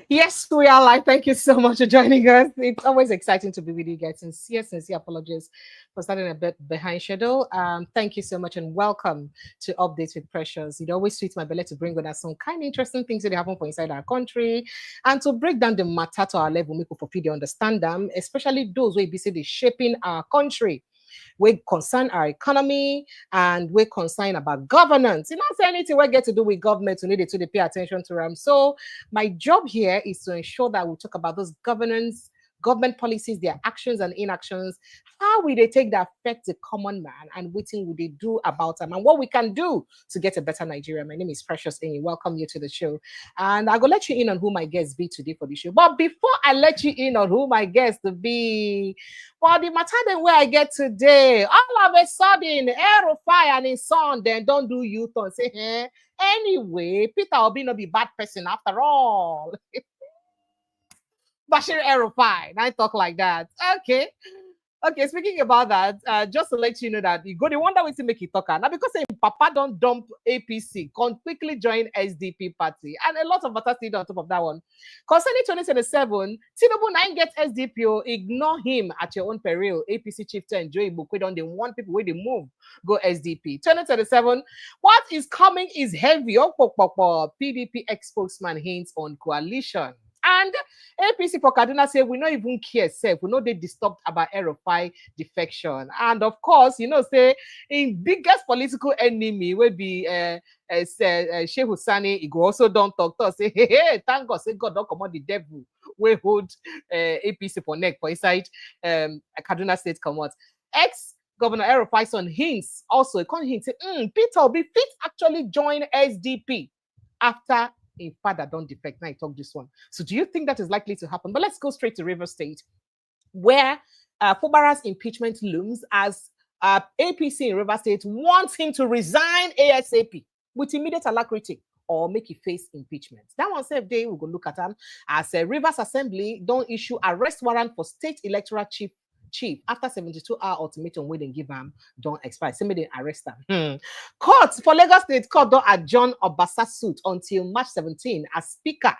Yes, we are live. Thank you so much for joining us. It's always exciting to be with you guys. Sincere apologies for starting a bit behind schedule. Thank you so much and welcome to Updates with Precious. It always sweets my belly to bring on us some kind of interesting things that happen for inside our country and to break down the matter to our level, make people feel understand them, especially those who be say they shaping our country. We concern our economy and we concern about governance. You know, say anything we get to do with government, we need to pay attention to them. So my job here is to ensure that we talk about those governance, government policies, their actions and inactions, how will they take that affect the common man and what thing will they do about them and what we can do to get a better Nigeria. My name is Precious Amy. Welcome you to the show. And I'll go let you in on who my guests be today for the show. But before I let you in on who my guests be, for the matter then where I get today, all of a sudden, El-Rufai and his son then don't do U-turn. Say, anyway, Peter Obi not be bad person after all. Bashir El-Rufai. I talk like that. Okay. Okay, speaking about that, just to let you know that you go the wonder way to make it talk. Now because Papa don't dump APC, can quickly join SDP party, and a lot of matters still on top of that one. Concerning 2027, Tinubu 9 get SDP, ignore him at your own peril. APC chieftain Joey Bukwe don't they want people where they move go SDP. 2027, what is coming is heavy. PDP ex-spokesman hints on coalition. And APC for Kaduna say we not even care self. We know they disturbed about El-Rufai defection. And of course, you know, say in biggest political enemy will be Sheikh Husani. He go also don't talk to us. Say, hey, thank God, say God don't come on the devil. We hold APC for neck for inside Kaduna State come out. Ex-Governor El-Rufai son hints also, he can't hint say, Peter Obi fit actually join SDP after a father don't defect. Now I talk this one. So do you think that is likely to happen? But let's go straight to River State, where Fubara's impeachment looms as APC in River State wants him to resign ASAP with immediate alacrity or make it face impeachment. That one said day we'll go look at them as a Rivers Assembly don't issue arrest warrant for state electoral chief after 72-hour ultimatum wey dem give am don expire. Say make dem arrest am. Court for Lagos State Court don adjourn Obasa suit until March 17 as speaker.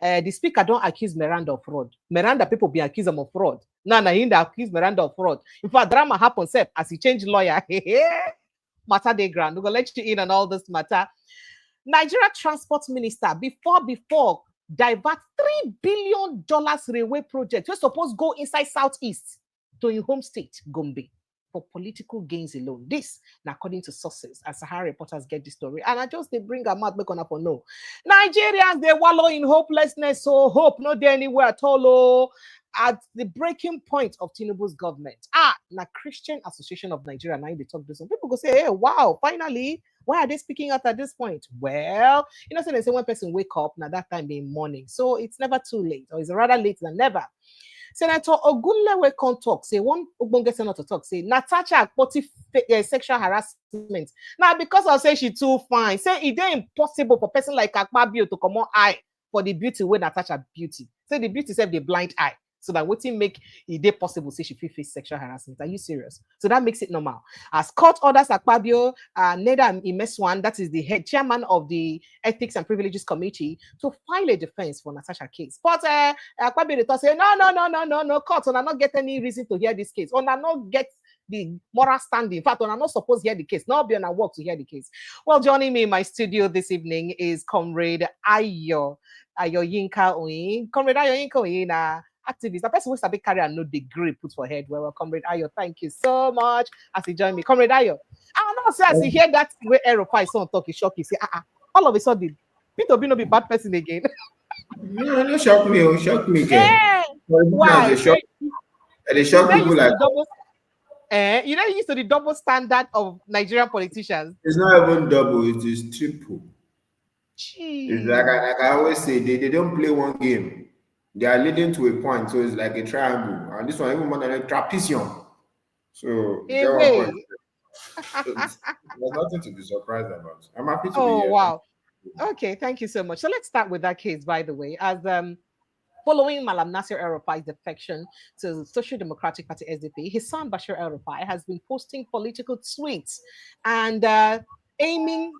The speaker don't accuse Miranda of fraud. Miranda people be accused him of fraud. Now him dey accuse Miranda of fraud. In fact, drama happen sef as he change lawyer. Matter dey ground. We go let you in on all this matter. Nigeria Transport Minister before divert $3 billion railway project wey suppose go inside Southeast to your home state, Gombe, for political gains alone. This, according to sources, as Sahara reporters get the story. And I just they bring a mouth make on up or no. Nigerians, they wallow in hopelessness, so hope not there anywhere at all. Oh, at the breaking point of Tinubu's government. Now Christian Association of Nigeria, now they talk this one. People go say, hey, wow, finally, why are they speaking out at this point? Well, you know, so they say one person wake up, now that time being morning. So it's never too late, or it's rather late than never. Senator Ogunlewe can talk, say one Ogbonge senator talk, say Natasha sexual harassment. Now, because I say she too fine, say it ain't impossible for person like Akpabio to come on eye for the beauty with Natasha beauty. Say the beauty self the blind eye. So that what make it possible say she face sexual harassment. Are you serious? So that makes it normal. As court orders Akpabio, Neda Imeswan, that is the head chairman of the Ethics and Privileges Committee, to file a defense for Natasha case. But Akpabio they say no, court, and I not get any reason to hear this case. Or I not get the moral standing. In fact, I'm not supposed to hear the case. Now be on a work to hear the case. Well, joining me in my studio this evening is Comrade Ayo Yinka Oyin. Comrade Ayo Yinka Oyin, activist, a person who sabi carry and no degree put for head. Well, Comrade Ayo, thank you so much as you join me. Comrade Ayo, I don't know, say as you hear that way El-Rufai son talk, he shock you. Say, all of a sudden, Peter Obi no be bad person again. No, shock me again. Hey, why? They shock people like you know, used to the double standard of Nigerian politicians. It's not even double, it is triple. It's like I always say, they don't play one game. They are leading to a point, so it's like a triangle. And this one even more than a trapezium. So there's nothing to be surprised about. I'm happy to be here. Wow. Okay, thank you so much. So let's start with that case, by the way. As following Malam Nasir El-Rufai's defection to the Social Democratic Party SDP, his son Bashir El-Rufai has been posting political tweets and aiming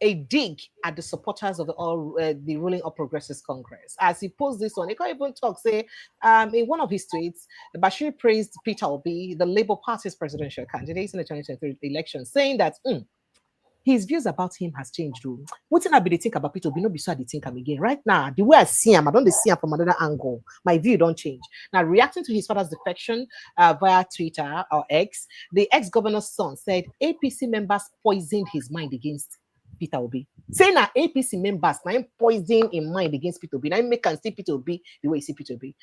a dig at the supporters of the ruling All Progressives Congress. As he posed this one, he can't even talk. Say, in one of his tweets, Bashir praised Peter Obi, the Labour Party's presidential candidate in the 2023 election, saying that his views about him has changed. What I be think about Peter Obi, no be so I think him again. Right now, the way I see him, I don't see him from another angle. My view don't change. Now, reacting to his father's defection via Twitter or X, the ex-governor's son said APC members poisoned his mind against Peter Obi. Saying that APC members now poison in mind against Peter Obi. Now make can see Peter Obi the way he see Peter Obi.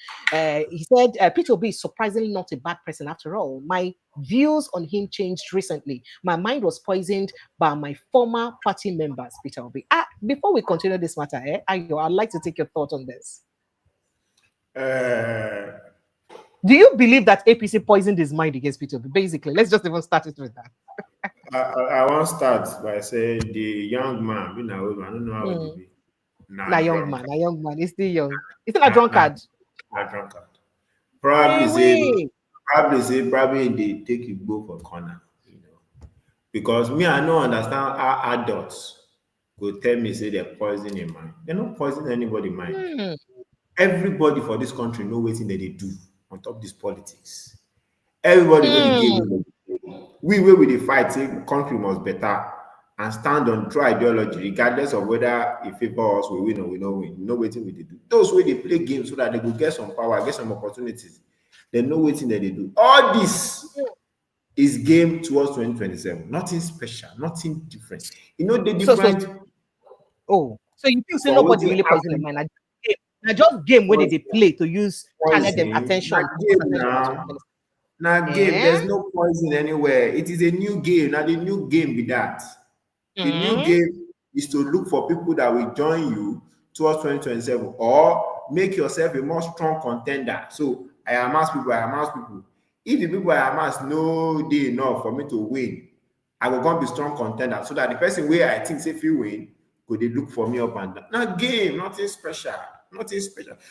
He said Peter Obi is surprisingly not a bad person after all. My views on him changed recently. My mind was poisoned by my former party members, Peter Obi. Before we continue this matter, I'd like to take your thought on this. Do you believe that APC poisoned his mind against Peter Obi? Basically, let's just even start it with that. I want to start by saying the young man, I don't know how old he be. A young man, he's still young. He's still a drunkard. A drunkard. Probably they take you go for corner, because me, I don't understand how adults go tell me say they're poisoning mind. They're not poisoning anybody's mind. Everybody for this country know what they do on top of this politics. Everybody know the game. We with the fight, say country must better and stand on true ideology, regardless of whether if favor us we win or we don't win. No waiting we do. Those way they play games so that they will get some power, get some opportunities. They know waiting that they do. All this is game towards 2027. Nothing special, nothing different. The different. So you think say nobody really poison the mind? Now just game where they play to use channel them attention. Now game, there's no poison anywhere. It is a new game. Now the new game be that. The new game is to look for people that will join you towards 2027 or make yourself a more strong contender. So I amass people. If the people I amass no day enough for me to win, I will go be strong contender so that the person where I think if you win, could they look for me up and down. Now game, nothing special.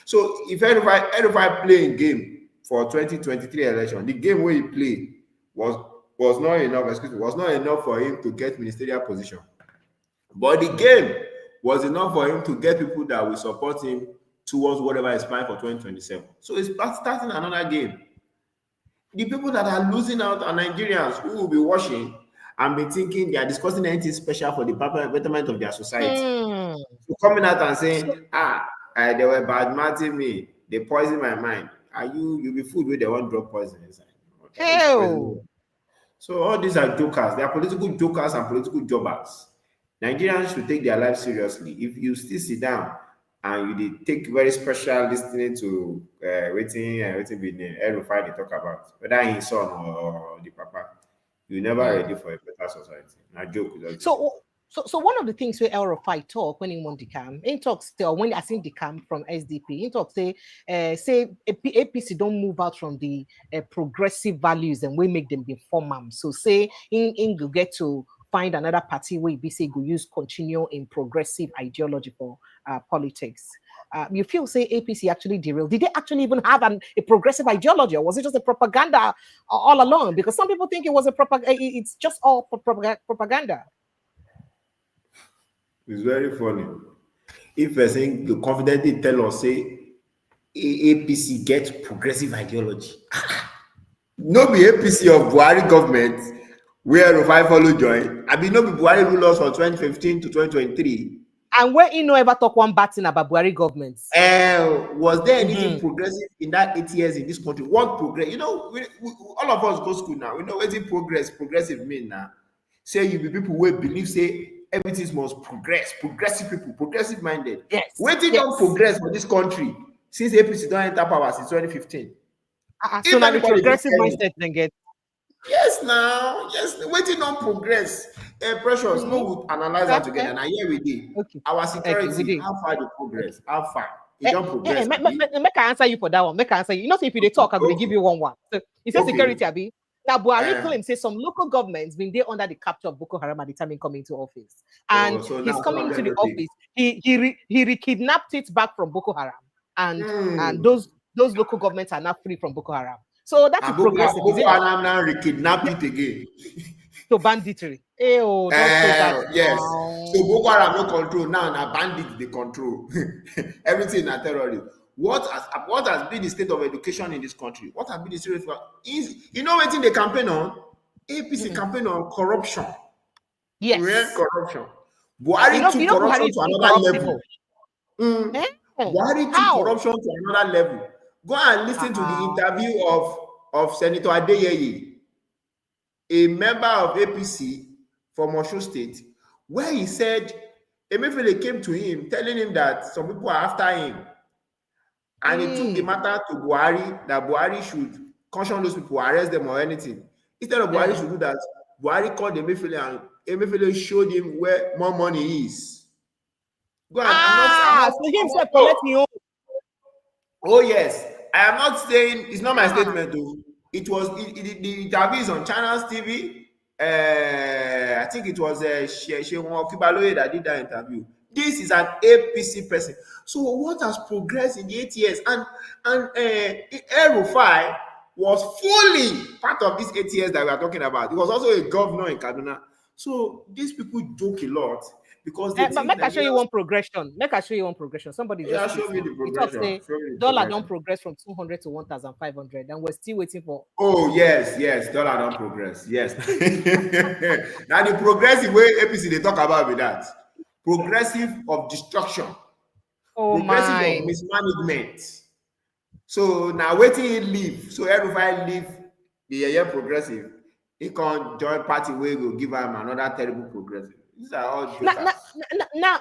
So if everybody playing game for 2023 election, the game where he played was not enough for him to get ministerial position. But the game was enough for him to get people that will support him towards whatever is planned for 2027. So it's starting another game. The people that are losing out are Nigerians who will be watching and be thinking they are discussing anything special for the betterment of their society. So coming out and saying, they were bad-mouthing me, they poisoned my mind. You'll be food where they want drug poison inside. So all these are jokers. They are political jokers and political jobbers. Nigerians should take their life seriously. If you still sit down and you take very special listening to waiting El-Rufai they talk about, whether his son or the papa, you're never ready for a better society. Not joke. So one of the things where El-Rufai talk when he won the camp, he talks still when I seen the camp from SDP, he talk say APC don't move out from the progressive values and we make them be formal. So say in go get to find another party where BC go use continue in progressive ideology for politics. You feel say APC actually derailed? Did they actually even have a progressive ideology, or was it just a propaganda all along? Because some people think it was it's just all propaganda. It's very funny. If a thing you confidently tell us say APC gets progressive ideology, no be APC of Buhari government where Rufai follow join. I mean, no be Buhari rule us from 2015 to 2023. And where he no ever talk one bad thing about Buhari governments. Was there anything progressive in that 8 years in this country? What progress? We, all of us go school now. We know what progressive mean now. Say you be people who believe say everything must progress. Progressive people, progressive minded. Yes. Waiting don't progress for this country since APC don't enter power since 2015. So now the progressive mindset then get. Yes, now. Yes, waiting on progress. Precious, no, we'll analyze that together. Now, here we did. Okay. Our security, how far the progress? How far? It don't progress. Make I answer you for that one. Make I answer you. So if you talk, I'm going to give you one. So he says security, Abi. Now, Buhari claims say some local governments been there under the capture of Boko Haram at the time he coming to office, and he's coming to the office. He re-kidnapped it back from Boko Haram, and those local governments are now free from Boko Haram. So that's progressive. Boko Haram now re-kidnap it again. to banditry. Don't say that. Yes. So Boko Haram no control now, na bandits they control. Everything na terrorists. What has been the state of education in this country? What has been the state of you know what they campaign on? APC campaign on corruption. Yes. Real corruption. Buhari took corruption to another level. Buhari took corruption to another level. Go and listen to the interview of Senator Adeyeye, a member of APC from Osun State, where he said Emefiele came to him telling him that some people are after him. And he took the matter to Buhari, that Buhari should caution those people, arrest them or anything. Instead of Buhari should do that, Buhari called Emefiele and Emefiele showed him where more money is. Go on, I'm not so himself collect me home. Oh yes, I am not saying it's not my statement though. It was the interview is on Channels TV. I think it was Shewan Okibaloye that did that interview. This is an APC person. So what has progressed in the 8 years? And El-Rufai was fully part of this 8 years that we are talking about. He was also a governor in Kaduna. So these people joke a lot because they but make I show you one progression. Somebody just show me the progression. Dollar don't progress from 200 to 1,500, and we're still waiting for. Oh yes, dollar don't progress. Yes. Now the progressive way APC they talk about with that. Progressive of destruction. Progressive of mismanagement. So now waiting he leave. So El-Rufai leave the year progressive. He can't join party where will give him another terrible progressive. These are all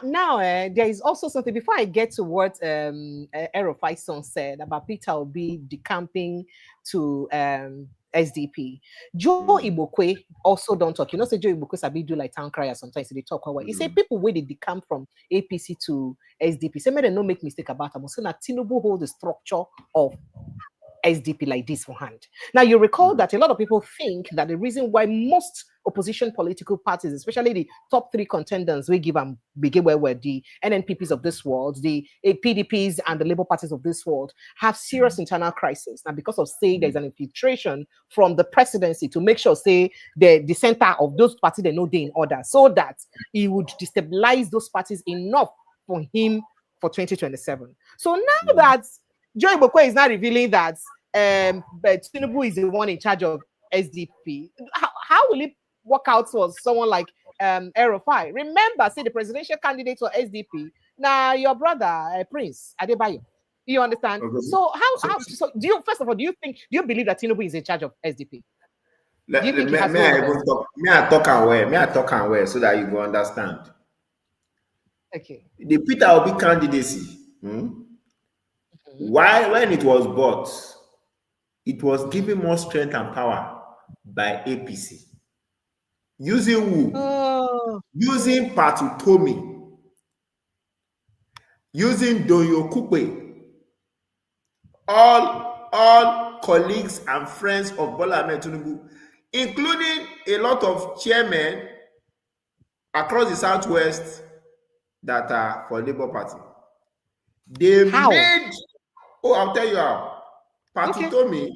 now there is also something before I get to what El-Rufai's son said about Peter Obi decamping to SDP. Joe Ibokwe also don't talk. You know, say Joe Ibokwe sabi do like town crier sometimes they talk away. He say people where they decamp from APC to SDP. Say may they no make mistake about them. So now Tinubu hold the structure of SDP like this for hand. Now you recall that a lot of people think that the reason why most opposition political parties, especially the top three contenders, we give them begin where the NNPPs of this world, the PDPs and the Labour parties of this world have serious internal crisis. Now because of say there's an infiltration from the presidency to make sure say the center of those parties they know they in order, so that he would destabilize those parties enough for him for 2027. So now that Joe Ibokwe is now revealing that but Tinubu is the one in charge of SDP. How will it work out for someone like El-Rufai? Remember, say the presidential candidate for SDP. Now your brother Prince Adebayo. You understand? Okay. So so do you do you believe that Tinubu is in charge of SDP? May I talk and where so that you go understand. Okay. The Peter Obi candidacy. Why, when it was bought, it was given more strength and power by APC. Using who? Using Patutomi, using Doyo Kupe, all colleagues and friends of Bola Ahmed Tinubu, including a lot of chairmen across the Southwest that are for Labour Party. They made. Oh, I'll tell you how. Patutomi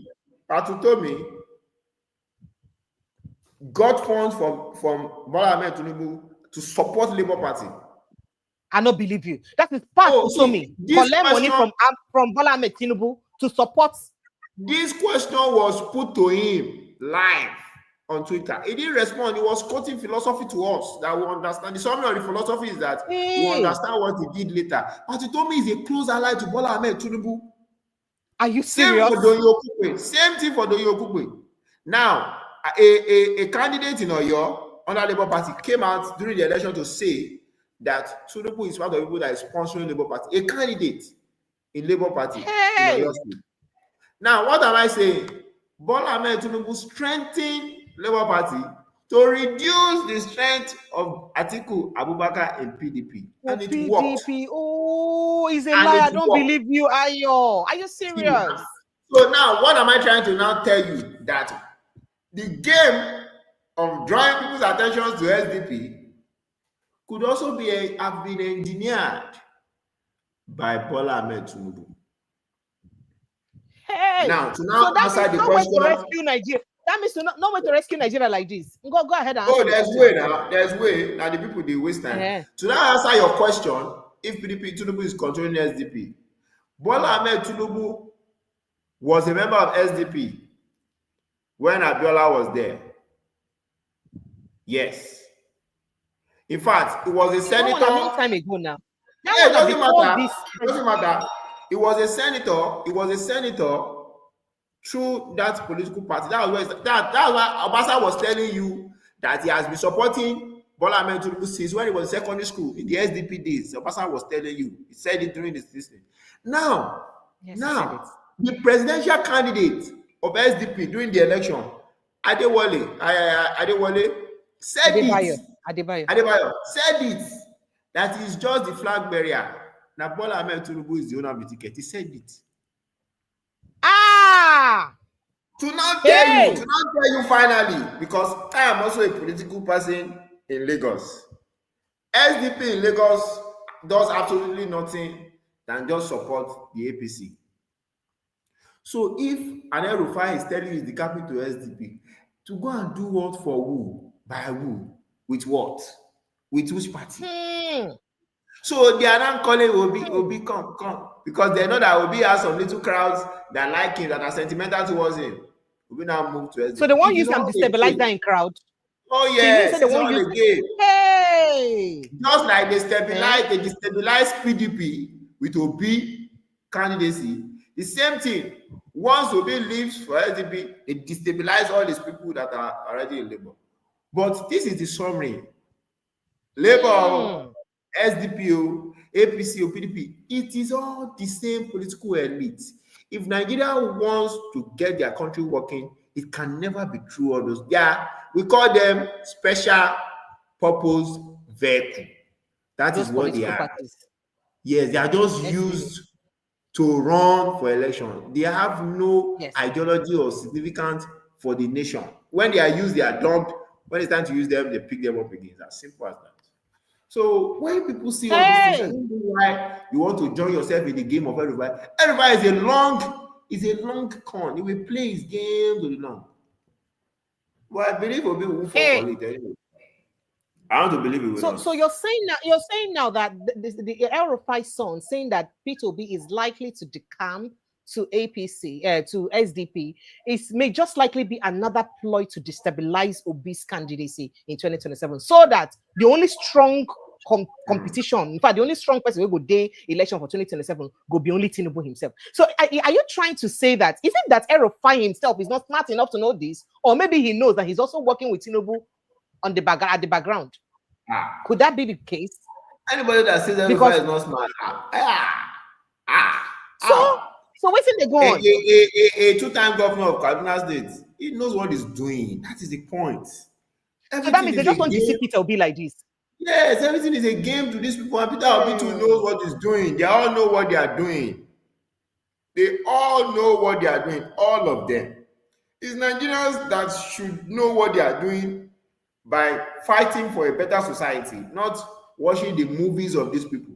got funds from Bola Ahmed Tinubu to support Labour Party. I don't believe you. That is Patutomi collect money from Bola Ahmed Tinubu to support. This question was put to him live on Twitter. He didn't respond. He was quoting philosophy to us that we understand. The summary of the philosophy is that we understand what he did later. Patutomi is a close ally to Bola Ahmed Tinubu. Are you serious? Same thing for Doyo Kupe. Now, a candidate in Oyo under Labour Party came out during the election to say that Tinubu is one of the people that is sponsoring Labour Party. A candidate in Labour Party in Oyo State. Now, what am I saying? Bola Ahmed Tinubu strengthened Labour Party to reduce the strength of Atiku Abubakar in PDP. And it worked. Oh, he's a liar. I don't believe you, Ayo. Are you serious? So now, what am I trying to now tell you? That the game of drawing people's attention to SDP could also have been engineered by Bola Ahmed Tinubu. Hey, now to answer the question. Rescue Nigeria. That means no way to rescue Nigeria like this. Go ahead and Oh, answer there's the way now. There's way. Now the people they waste time. Yeah. To now answer your question, if PDP Tinubu is controlling SDP, Bwala Ahmed Tinubu was a member of SDP when Bwala was there. Yes. In fact, it was a senator. A long time ago now. Yeah, it doesn't matter. It doesn't matter. It was a senator. It was a senator through that political party. That was that's why Obasa was telling you that he has been supporting Bola Ahmed Tinubu since when he was in secondary school in the SDP days. Obasa was telling you. He said it during this thing. Now, the presidential candidate of SDP during the election, Adewale said Adebayo said it that is just the flag bearer. Now Bola Ahmed Tinubu is the owner of the ticket. He said it. To now tell you finally, because I am also a political person in Lagos. SDP in Lagos does absolutely nothing than just support the APC. So if El-Rufai is telling you the capital SDP, to go and do what for who? By who? With what? With which party? So they are not calling Obi come. Because they know that Obi has some little crowds that like him, that are sentimental towards him. Obi now move to SDP. So they want to use them to stabilize that crowd. Oh yes, it's all a game. Hey! Just like they destabilize PDP with Obi candidacy. The same thing. Once Obi leaves for SDP, they destabilize all these people that are already in Labour. But this is the summary. Labour, SDP, APC, PDP, it is all the same political elite. If Nigeria wants to get their country working, it can never be through all those. Yeah, we call them special purpose vehicle. That those is what they are. Parties. Yes, they are just used to run for election. They have no ideology or significance for the nation. When they are used, they are dumped. When it's time to use them, they pick them up again. It's as simple as that. So when people see all these things, I don't know why you want to join yourself in the game of everybody. Everybody is a long con. He will play his game to the long. But I believe Obi will fall for it anyway. I want to believe it will not. So you're saying now that the El-Rufai son saying that Peter Obi is likely to decamp to APC, to SDP, may just likely be another ploy to destabilize Obi's candidacy in 2027, so that the only strong competition, in fact, the only strong person who will day election for 2027 will be only Tinubu himself. So are you trying to say that, is it that El-Rufai himself is not smart enough to know this, or maybe he knows that he's also working with Tinubu at the background? Could that be the case? Anybody that says El-Rufai is not smart, So what's in the go on? A two-time governor of Kaduna State, he knows what he's doing. That is the point. So that means they just want to see Peter Obi like this. Yes, everything is a game to these people, and Peter Obi too knows what he's doing. They all know what they are doing. They all know what they are doing, all of them. It's Nigerians that should know what they are doing by fighting for a better society, not watching the movies of these people.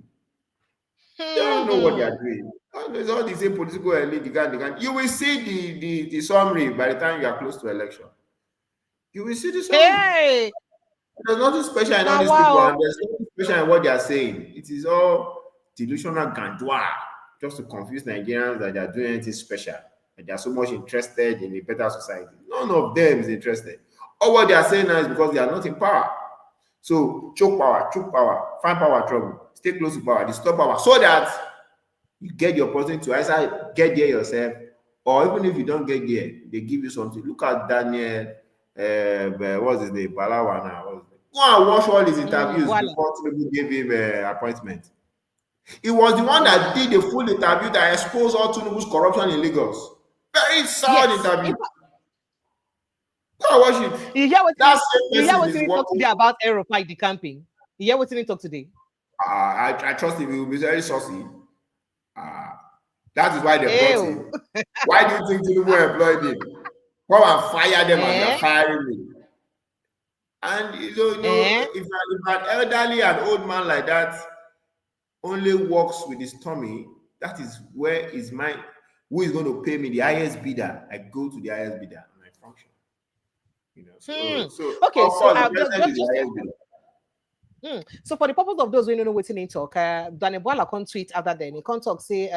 They don't know what they are doing. There's all the same political elite. You will see the summary by the time you are close to election. You will see the summary. There's nothing special in all these people, and there's nothing special in what they are saying. It is all delusional gandwa, just to confuse Nigerians that they are doing anything special, and they are so much interested in a better society. None of them is interested. All what they are saying now is because they are not in power. So choke power, find power trouble, stay close to power, disturb power, so that you get the opportunity to either get there yourself, or even if you don't get there, they give you something. Look at Daniel, what's his name? Bwala now. Go and watch all his interviews before Tinubu gave him appointment. He was the one that did the full interview that exposed all Tinubu's corruption in Lagos. Very sound interview. Go and watch it. You hear what he talked today about El-Rufai decamping? You hear what he talked today? I trust him. He will be very saucy. That is why they brought him. Why do you think Tinubu employed him? Come and fire them and they're firing me. And you know, if an elderly and old man like that only works with his tummy, that is where his mind, who is going to pay me the highest bidder, I go to the highest bidder and I function. You know, okay, of course, the president is the highest bidder. So for the purpose of those who don't know what's in talk, Bwala can't tweet after then. He can't talk, say,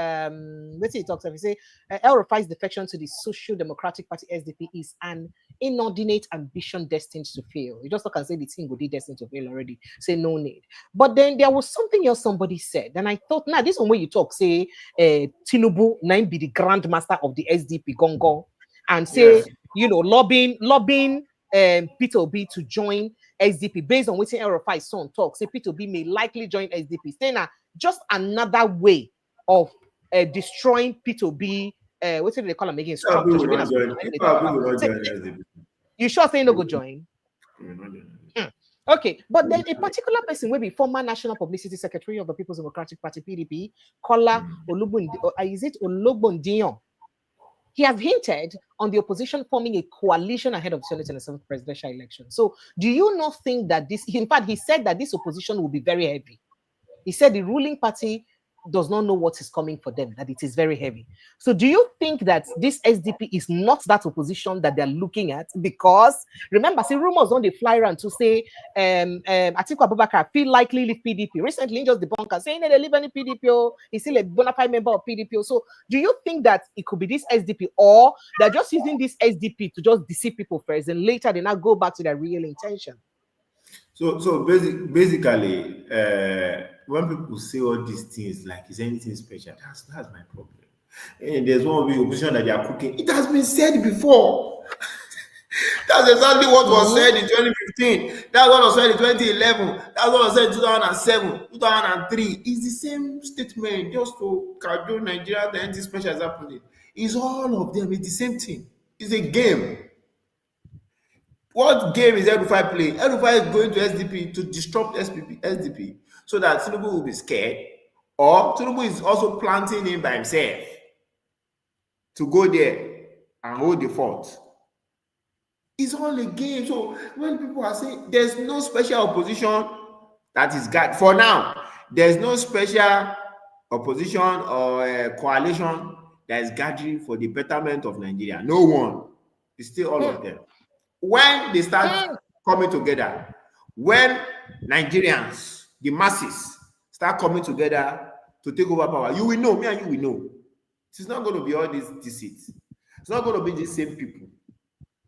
what's he talks? He say, El-Rufai's defection to the Social Democratic Party SDP is an inordinate ambition destined to fail. You just look and say the thing would be destined to fail already. Say no need. But then there was something else somebody said, and I thought, now this one where you talk, say, Tinubu, now be the grandmaster of the SDP Gongo, and say, you know, lobbying Peter Obi to join SDP based on what El-Rufai's son talks. Say Peter Obi may likely join SDP. Saying just another way of destroying Peter Obi. What do they call him again? Structure. You sure say no go join? Okay, but then a particular person will be former National Publicity Secretary of the People's Democratic Party (PDP), Kola Ologbondiyan. He has hinted on the opposition forming a coalition ahead of the 2027 presidential election. So do you not think that this, in fact, he said that this opposition will be very heavy. He said the ruling party does not know what is coming for them, that it is very heavy. So do you think that this SDP is not that opposition that they're looking at? Because remember, see, rumors on the fly around to say Atiku Abubakar feel likely leave PDP. Recently, he just debunked saying that they leave any PDP, he's still a bona fide member of PDP. So do you think that it could be this SDP, or they're just using this SDP to just deceive people first and later they now go back to their real intention? So basically, when people say all these things like is anything special, that's my problem. And there's one of the opposition that they are cooking. It has been said before. That's exactly what was said in 2015. That's what was said in 2011. That's what was said in 2007, 2003. It's the same statement, just to cajole Nigeria that anything special is happening. It's all of them. It's the same thing. It's a game. What game is El-Rufai playing? El-Rufai is going to SDP to disrupt SDP so that Tinubu will be scared, or Tinubu is also planting him by himself to go there and hold the fort. It's all a game. So when people are saying there's no special opposition that is got for now, there's no special opposition or coalition that is gathering for the betterment of Nigeria. No one. It's still all of them. When they start coming together, when Nigerians, the masses, start coming together to take over power, you will know, me and you will know. It's not going to be all these seats. It's not going to be the same people.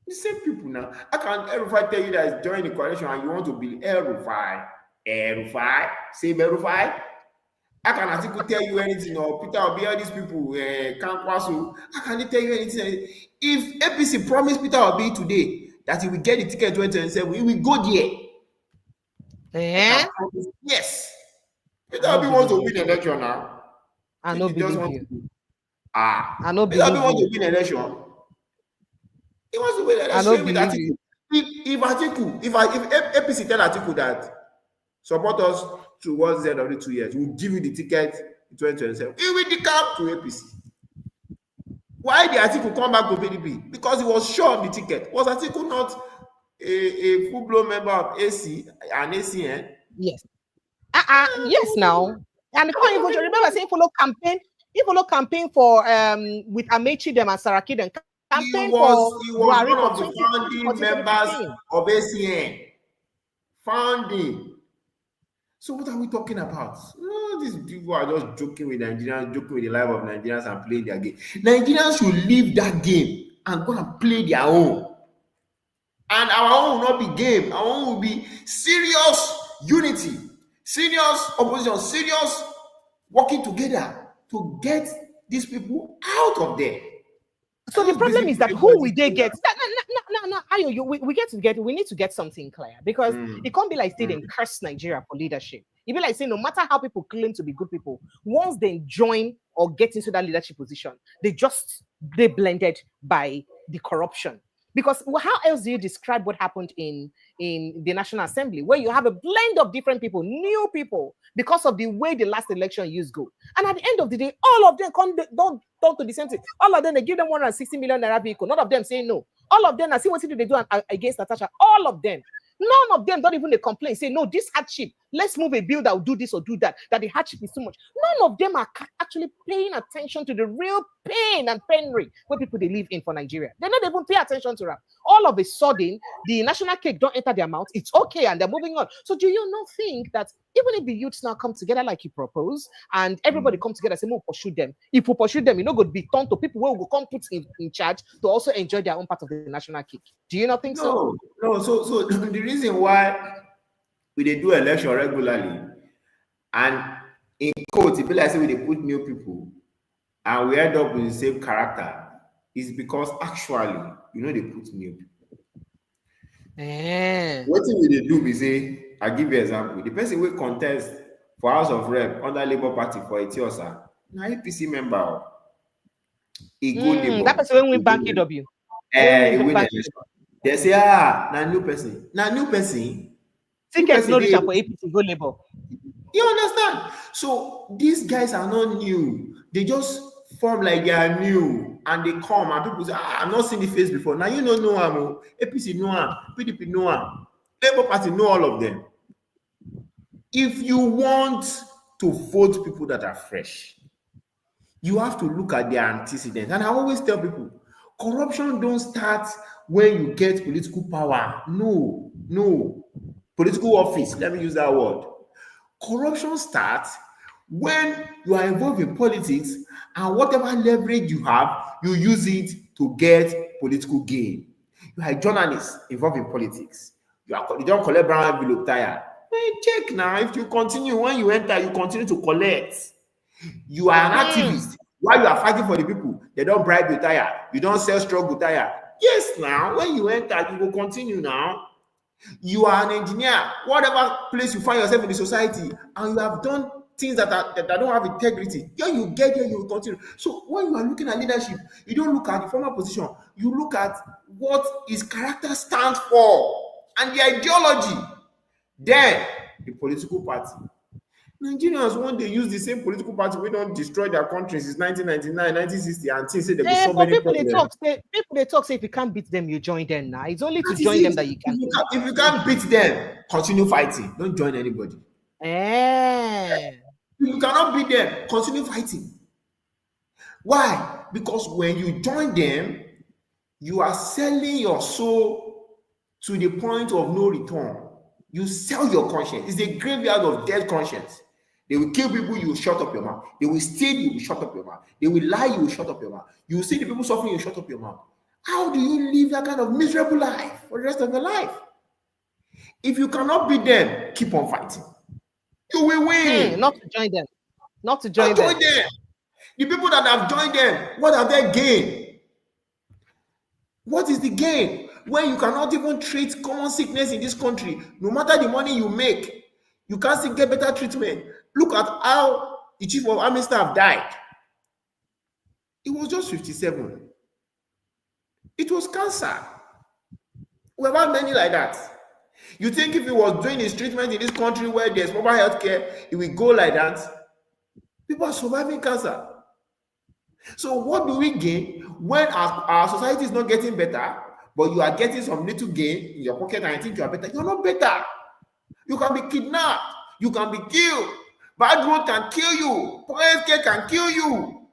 The same people now. I can El-Rufai tell you that it's joining the coalition and you want to be El-Rufai, same El-Rufai. I can Atiku tell you anything, or Peter Obi, all these people, Kankwasu. I can't tell you anything. If APC promised Peter Obi today that he will get the ticket 2027, he will go there. Yes. Peter Obi wants to win the election now. I don't believe you. I don't believe Peter Obi wants to win the election. He wants to win the election. I don't believe you. If APC tell Atiku that support us towards the end of the 2 years, we'll give you the ticket in 2027, he will decamp to APC. Why did Atiku come back to PDP? Because he was sure of the ticket. Was Atiku not a full-blown member of AC and ACN? Yes. Yes, now. And remember saying he follow campaign for with Amechi them and Saraki them. He was one of the founding members of ACN. Founding. So what are we talking about? No, these people are just joking with Nigerians, joking with the life of Nigerians and playing their game. Nigerians should leave that game and go and play their own. And our own will not be game. Our own will be serious unity, serious opposition, serious working together to get these people out of there. So the problem is that who will they get? No, we need to get something clear, because it can't be like saying curse Nigeria for leadership. It be like saying no matter how people claim to be good people, once they join or get into that leadership position, they blended by the corruption. Because how else do you describe what happened in the National Assembly, where you have a blend of different people, new people, because of the way the last election used go? And at the end of the day, all of them don't talk to the same thing. All of them, they give them 160 million naira vehicle. None of them say no. All of them, I see what they do against Natasha. All of them. None of them don't even complain, say, no, this hardship, let's move a bill that will do this or do that, that the hardship is too much. None of them are actually paying attention to the real pain and penury where people they live in for Nigeria. They don't even pay attention to that. All of a sudden, the national cake don't enter their mouth. It's okay, and they're moving on. So do you not think that even if the youths now come together like you propose, and everybody come together and say, we'll pursue them, if we pursue them, going to be turned to people who will come put in charge to also enjoy their own part of the national cake. Do you not think so? No. So the reason why we they do election regularly, and in court, if like say we they put new people, and we end up with the same character, is because actually, they put new people. What we they do, we say, I give you an example. The person will contest for House of Rep under Labour Party for Etiosa, now APC member. That person will win Bank EW. They say, now new person. Tickets no reach for APC, go Labour. You understand? So these guys are not new. They just form like they are new, and they come and people say, I've not seen the face before. Now you don't know them. APC know them, PDP know them, Labour Party know all of them. If you want to vote people that are fresh, you have to look at their antecedents. And I always tell people, corruption don't start when you get political power. No. Political office, let me use that word. Corruption starts when you are involved in politics, and whatever leverage you have, you use it to get political gain. You are a journalist involved in politics. You don't collect brown envelope tire. Check now. If you continue, when you enter, you continue to collect. You are an activist. While you are fighting for the people, they don't bribe you tire. You don't sell struggle tire. Yes, now, when you enter, you will continue now. You are an engineer. Whatever place you find yourself in the society, and you have done things that don't have integrity, then you get there, you will continue. So when you are looking at leadership, you don't look at the former position. You look at what his character stands for and the ideology. Then, the political party. Nigerians, when they use the same political party, we don't destroy their country since 1999, 1960, and say they will solve many problems. People they talk say if you can't beat them, you join them now. It's only to join them that you can. If you can't beat them, continue fighting. Don't join anybody. If you cannot beat them, continue fighting. Why? Because when you join them, you are selling your soul to the point of no return. You sell your conscience. It's a graveyard of dead conscience. They will kill people, you will shut up your mouth. They will steal, you will shut up your mouth. They will lie, you will shut up your mouth. You will see the people suffering, you shut up your mouth. How do you live that kind of miserable life for the rest of your life? If you cannot beat them, keep on fighting. You will win. Not to join them. Not to join them. The people that have joined them, what have they gained? What is the gain? When you cannot even treat common sickness in this country, no matter the money you make, you can't still get better treatment. Look at how the chief of army staff died. It was just 57. It was cancer. We have many like that. You think if he was doing his treatment in this country where there's proper health care, it will go like that? People are surviving cancer. So what do we gain when our society is not getting better, but you are getting some little gain in your pocket and I think you are better? You're not better. You can be kidnapped. You can be killed. Bad road can kill you. Poor healthcare can kill you.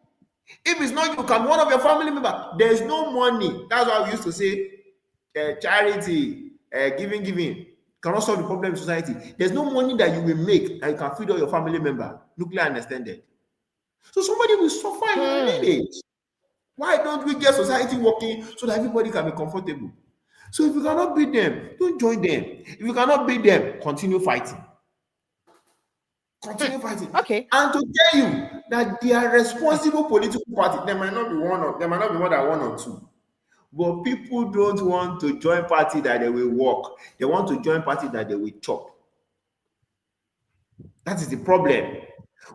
If it's not, you can be one of your family members. There's no money. That's why we used to say charity, giving cannot solve the problem in society. There's no money that you will make that you can feed all your family member, nuclear and extended. So somebody will suffer in your village. Why don't we get society working so that everybody can be comfortable? So if you cannot beat them, don't join them. If you cannot beat them, continue fighting. Continue fighting. Okay. And to tell you that they are responsible political party, there might not be more than one or two. But people don't want to join party that they will work. They want to join party that they will chop. That is the problem.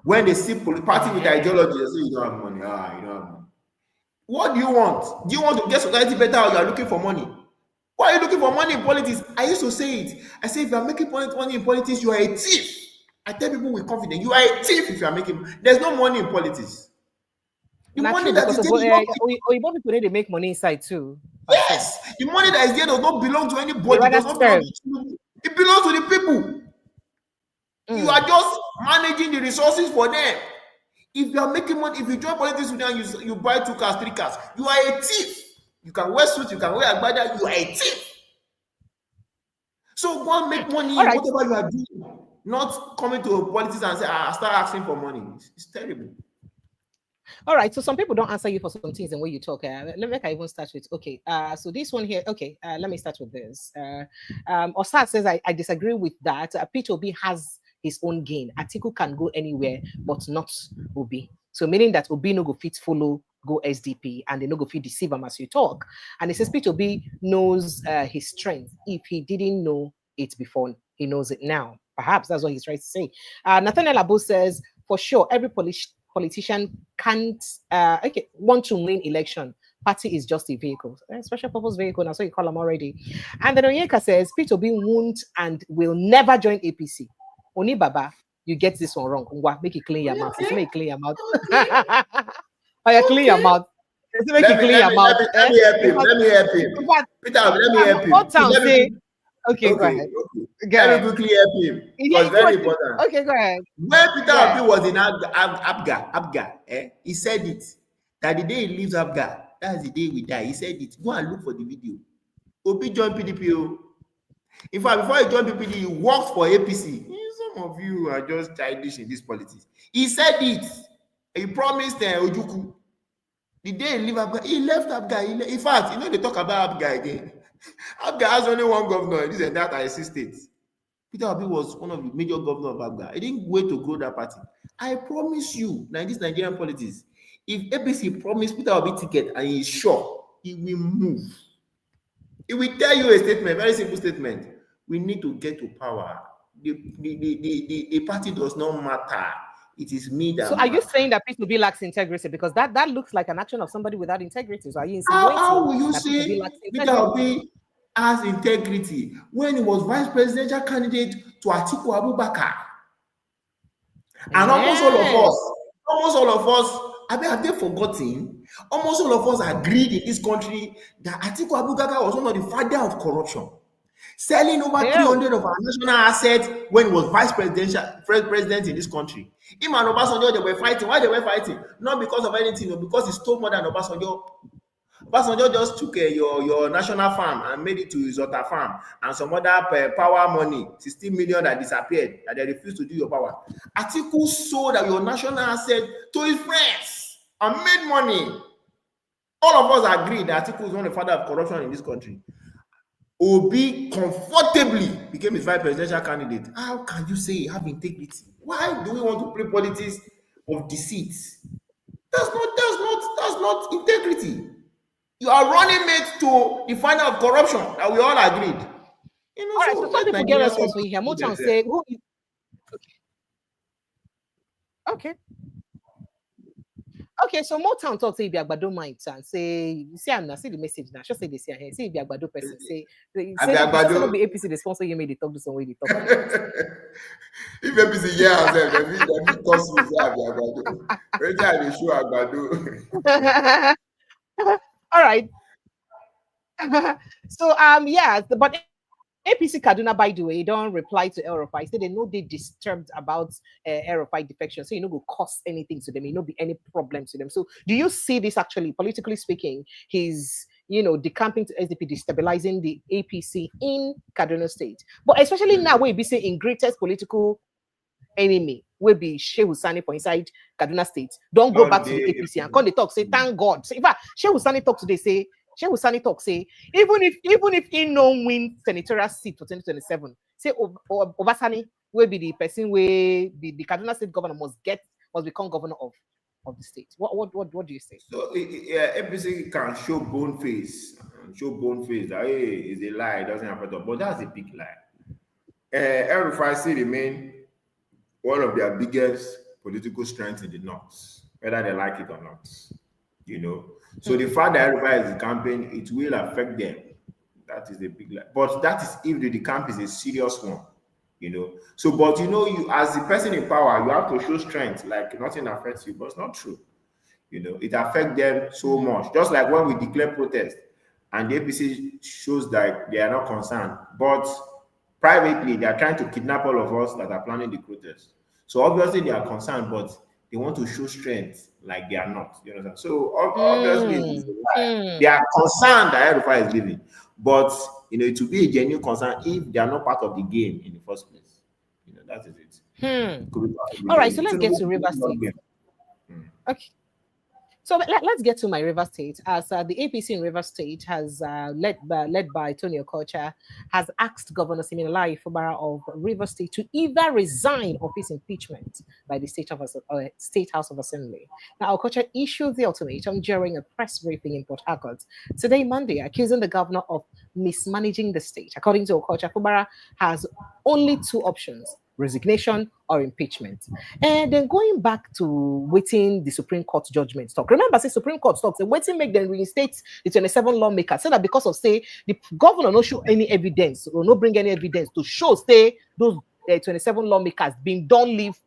When they see party with ideology, they say you don't have money. You don't have money. What do you want? Do you want to get society better or you are looking for money? Why are you looking for money in politics? I used to say it. I say if you are making money in politics, you are a thief. I tell people with confidence, you are a thief if you are making. There's no money in politics. The money that is there, people need to make money inside too. Yes, the money that is there does not belong to anybody. It does not belong to Tinubu. It belongs to the people. You are just managing the resources for them. If you are making money, if you join politics with them, you buy 2 cars, 3 cars, you are a thief. You can wear suit, you can wear agbada, you are a thief. So go and make money in whatever you are doing. Not coming to politics and say, start asking for money. It's terrible. All right, so some people don't answer you for some things and when you talk. Let me even start with, okay, so this one here, okay, let me start with this. Osad says, I disagree with that. Peter Obi has his own gain. Atiku can go anywhere, but not Obi. So meaning that Obi no go fit follow, go SDP, and they no go fit deceive him as you talk. And he says Peter Obi knows his strength. If he didn't know it before, he knows it now. Perhaps that's what he's trying to say. Nathaniel Abu says, for sure, every politician can't want to win election. Party is just a vehicle, a special purpose vehicle. That's what you call them already. And then Onyeka says, Peter Obi won't and will never join APC. Oni Baba, you get this one wrong. Make it clean your mouth. Make it clean your mouth. Oh, yeah, clean your mouth. Make it clean your mouth. Let me help him. Peter, let me help him. What town say? Okay, go ahead. Let me quickly help him. It's very important. Okay, go ahead. When Peter Obi was in Abga, he said it. That the day he leaves Abga, that's the day we die. He said it. Go and look for the video. Obi joined PDP. In fact, before he joined PDP, he worked for APC. Some of you are just childish in this politics. He said it. He promised Ojuku. The day he left Abga, he left Abga. In fact, they talk about Abga again. Abga has only one governor in this entire IC state. Peter Obi was one of the major governors of Abga. He didn't wait to grow that party. I promise you, in this Nigerian politics, if APC promised Peter Obi ticket and he is sure, he will move. He will tell you a statement, very simple statement. We need to get to power. The party does not matter. It is me that. So are you saying that Peter Obi lacks integrity? Because that looks like an action of somebody without integrity. So are you insinuating how will you say Peter Obi has integrity when he was vice presidential candidate to Atiku Abubakar? And almost all of us, have they forgotten? Almost all of us agreed in this country that Atiku Abubakar was one of the father of corruption. Selling over 300 of our national assets when he was vice president in this country. Him and Obasanjo, they were fighting. Why they were fighting? Not because of anything, but because he stole more than Obasanjo. Obasanjo just took your national farm and made it to his other farm and some other power money, 16 million that disappeared, that they refused to do your power. Atiku sold your national asset to his friends and made money. All of us agree that Atiku is one of the father of corruption in this country. Obi comfortably became his vice presidential candidate. How can you say you have integrity? Why do we want to play politics of deceit? That's not integrity. You are running mate to the final of corruption that we all agreed. All right, so some people get response when you hear Motown say, who is... Okay, so Motown talk say if you Agbado minds and say, see, I'm not see the message now. Just say they see here. See if you Agbado person say be APC the sponsor you made the talk to some way the talk. If APC they cost me Agbado. Where they show Agbado. All right. So but APC Kaduna, by the way, don't reply to El-Rufai. Say they know they disturbed about El-Rufai defection. So go cost anything to them. It not be any problem to them. So do you see this actually, politically speaking, he's decamping to SDP, destabilizing the APC in Kaduna State? But especially now, we be saying greatest political enemy will be Shehu Sani for inside Kaduna State. Don't go back to the APC and come they talk. Say thank God. So in fact, Shehu Sani talk today. Say. Shehu Sani talk say even if he no win senatorial seat for 2027, say Obasani will be the person where the Kaduna State governor must become governor of the state. What do you say? So APC can show bone face that hey, is a lie, it doesn't happen, but that's a big lie. El-Rufai still remain one of their biggest political strengths in the north, whether they like it or not. So the fact that everybody is campaign, it will affect them. That is the big lie. But that is if the camp is a serious one, So, but you as the person in power, you have to show strength, like nothing affects you, but it's not true. It affects them so much. Just like when we declare protest and the APC shows that they are not concerned, but privately they are trying to kidnap all of us that are planning the protest. So obviously they are concerned, but they want to show strength like they are not. You understand? So obviously it's a lie. They are concerned that El-Rufai is leaving, but it will be a genuine concern if they are not part of the game in the first place. That is it. All right, so let's get to River State. Okay. So let's get to my River State, as the APC in River State has, led by Tony Okocha, has asked Governor Siminalayi Fubara of River State to either resign of his impeachment by the State House of Assembly. Now, Okocha issued the ultimatum during a press briefing in Port Harcourt today, Monday, accusing the governor of mismanaging the state. According to Okocha, Fubara has only two options: resignation or impeachment. And then going back to waiting the Supreme Court judgment talk. Remember, say Supreme Court talks, and waiting make them reinstate the 27 lawmakers. Say that because of, say, the governor no show any evidence or no bring any evidence to show, say, those 27 lawmakers being done leave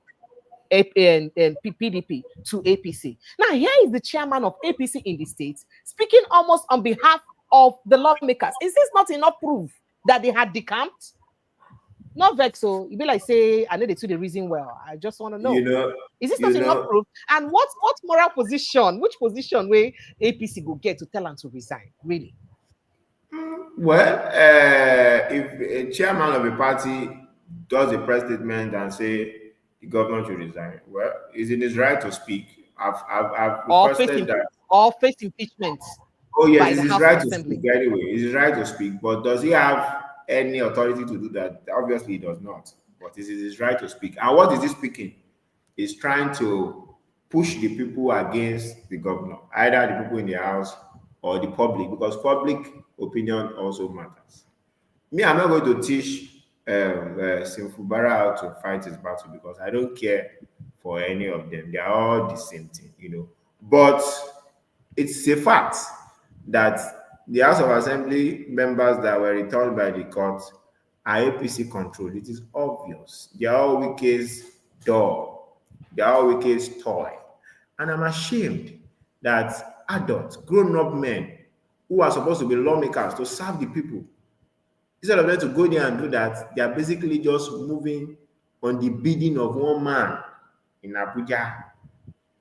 and PDP to APC. Now, here is the chairman of APC in the state speaking almost on behalf of the lawmakers. Is this not enough proof that they had decamped? Not vex, so you be like, say, I know they do the reason well. I just want to know, is this not enough proof? And what moral position, which position where APC go get to tell them to resign, really? Well, if a chairman of a party does a press statement and say the governor should resign, well, it's in his right to speak. I've requested that. Or face impeachment. Oh yes, it's his right to speak anyway. It's his right to speak, but does he have any authority to do that? Obviously, he does not. But it is his right to speak. And what is he speaking? He's trying to push the people against the governor, either the people in the house or the public, because public opinion also matters. Me, I'm not going to teach Fubara how to fight his battle, because I don't care for any of them. They are all the same thing, But it's a fact that the House of Assembly members that were returned by the court are APC controlled. It is obvious. They are all Wike's doll. They are all Wike's toy. And I'm ashamed that adults, grown-up men, who are supposed to be lawmakers to serve the people, instead of them to go there and do that, they are basically just moving on the bidding of one man in Abuja.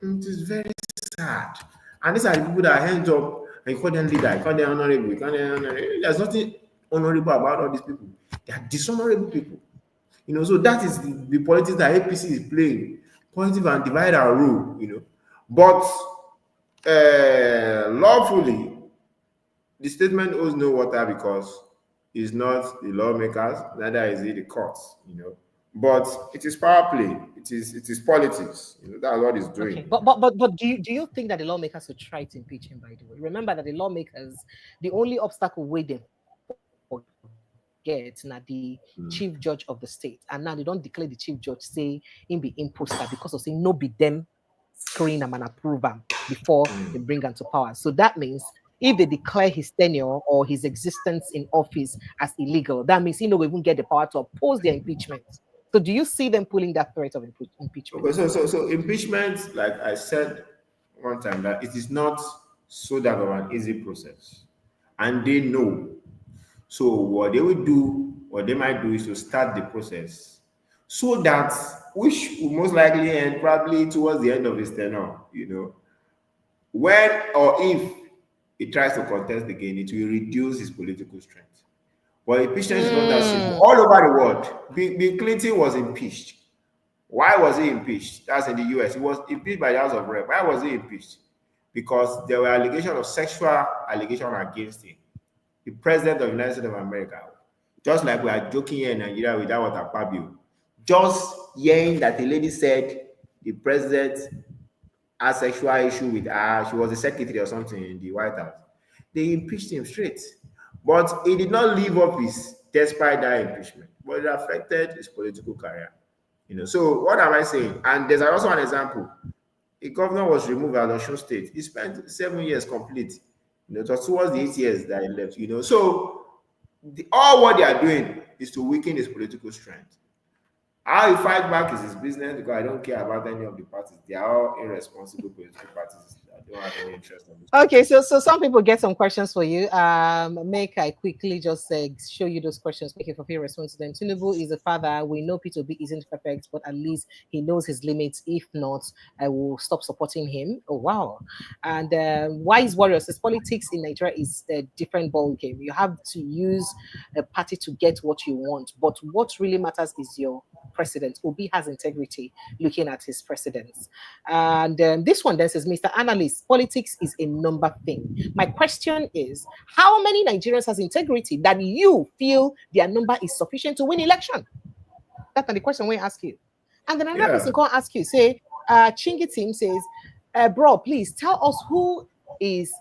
It is very sad. And these are the people that are hands up. And you call them leader, you call them honorable, you call them honorable. There's nothing honorable about all these people. They are dishonorable people. So that is the politics that APC is playing. Positive and divide and rule, But lawfully, the statement owes no water, because it's not the lawmakers, neither is it the courts, But it is power play. It is politics. That's what it's doing. Okay. But do you think that the lawmakers would try to impeach him, by the way? Remember that the lawmakers, the only obstacle with them get now the chief judge of the state. And now they don't declare the chief judge, say him be imposter, because of saying no be them screen them and approve them before they bring them to power. So that means if they declare his tenure or his existence in office as illegal, that means he no even get the power to oppose their impeachment. So do you see them pulling that threat of impeachment? Okay, so impeachment, like I said one time, that it is not so that of an easy process. And they know. So what they will do, what they might do, is to start the process, so that, which will most likely end probably towards the end of his tenure, when or if he tries to contest again, it will reduce his political strength. But impeachment is not that simple. All over the world, Bill Clinton was impeached. Why was he impeached? That's in the US. He was impeached by the House of Rep. Why was he impeached? Because there were allegations of sexual allegation against him. The president of the United States of America, just like we are joking here in Nigeria with that water Pabio, just hearing that the lady said the president had sexual issue with her, she was a secretary or something in the White House, they impeached him straight. But he did not leave office despite that impeachment, but it affected his political career. So what am I saying? And there's also an example. A governor was removed out of Osun State. He spent 7 years complete. It was towards the 8 years that he left. So all what they are doing is to weaken his political strength. How he fight back is his business, because I don't care about any of the parties. They are all irresponsible political parties don't have any interest in this. Okay, so some people get some questions for you. Make I quickly just show you those questions. Make it for free response to them. Tinubu is a father. We know P2B isn't perfect, but at least he knows his limits. If not, I will stop supporting him. Oh wow! And Wise Warriors says politics in Nigeria is a different ball game. You have to use a party to get what you want, but what really matters is your president. Obi has integrity looking at his presidents. And this one then says, Mr. Analyst, politics is a number thing. My question is, how many Nigerians has integrity that you feel their number is sufficient to win election? That's the question we ask you. And then another person can ask you, say, Chingy Team says, bro, please tell us who is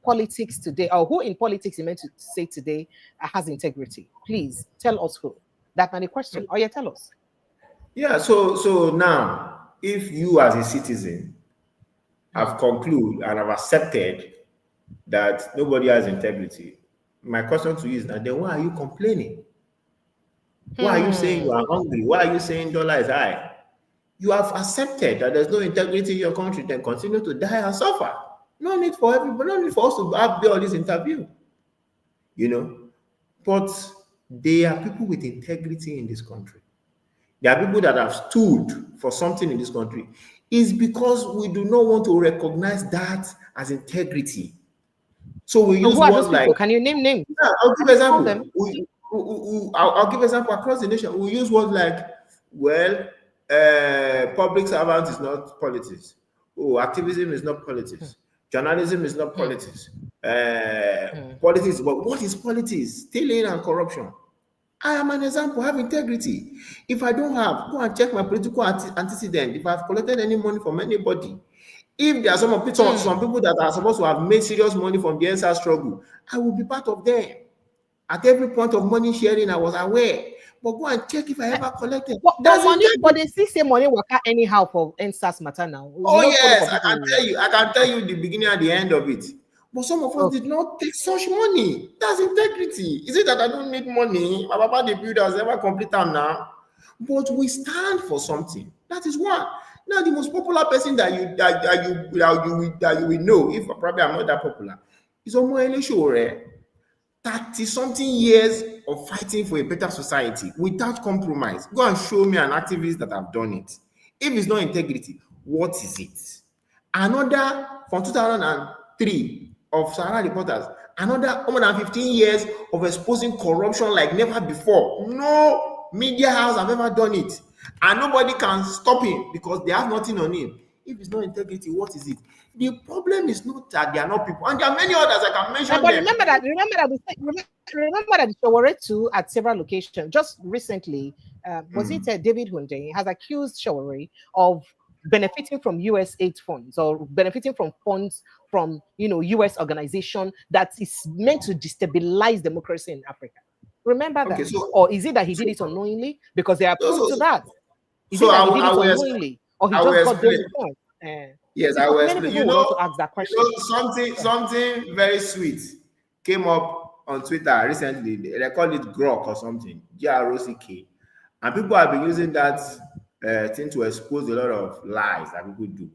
politics today, or who in politics you meant to say today has integrity. Please tell us who. That's the question. Oh yeah, tell us. Yeah, so now, if you as a citizen have concluded and have accepted that nobody has integrity, my question to you is that then why are you complaining? Why are you saying you are hungry? Why are you saying dollar is high? You have accepted that there's no integrity in your country, then continue to die and suffer. No need for everybody, no need for us to have all this interview. But there are people with integrity in this country. There are people that have stood for something in this country. It's because we do not want to recognize that as integrity. So we use words like... Can you name names? Yeah, I'll give example. I'll give example across the nation. We use words like, public servant is not politics. Oh, activism is not politics. Journalism is not politics. Politics, but what is politics? Stealing and corruption. I am an example, have integrity. If I don't have, go and check my political antecedent. If I've collected any money from anybody, if there are some people that are supposed to have made serious money from the NSA struggle, I will be part of them. At every point of money sharing, I was aware. But go and check if I ever collected. But they still say money work out anyhow for NSAS matter now. Oh yes, I can tell you the beginning and the end of it. But some of us did not take such money. That's integrity. Is it that I don't need money? My papa the builder has never complete them now. But we stand for something. That is one. Now the most popular person that you will know, if probably I'm not that popular, is Omo Elesore. 30-something years of fighting for a better society without compromise. Go and show me an activist that have done it. If it's not integrity, what is it? Another from 2003 of Sahara Reporters, another more than 15 years of exposing corruption like never before. No media house have ever done it. And nobody can stop him because they have nothing on him. If it's not integrity, what is it? The problem is not that there are not people, and there are many others I can mention. But remember that the Shawore too at several locations. Just recently, was it David Hunde has accused Shawore of benefiting from US aid funds or benefiting from funds from US organization that is meant to destabilize democracy in Africa. Remember that, or is it that he did it unknowingly? Because they are proof to that. Is it that he did it unknowingly, or he just got those funds? Yes, I will explain. To ask that question. Something very sweet came up on Twitter recently. They call it Grok or something, GROCK, and people have been using that thing to expose a lot of lies that people do.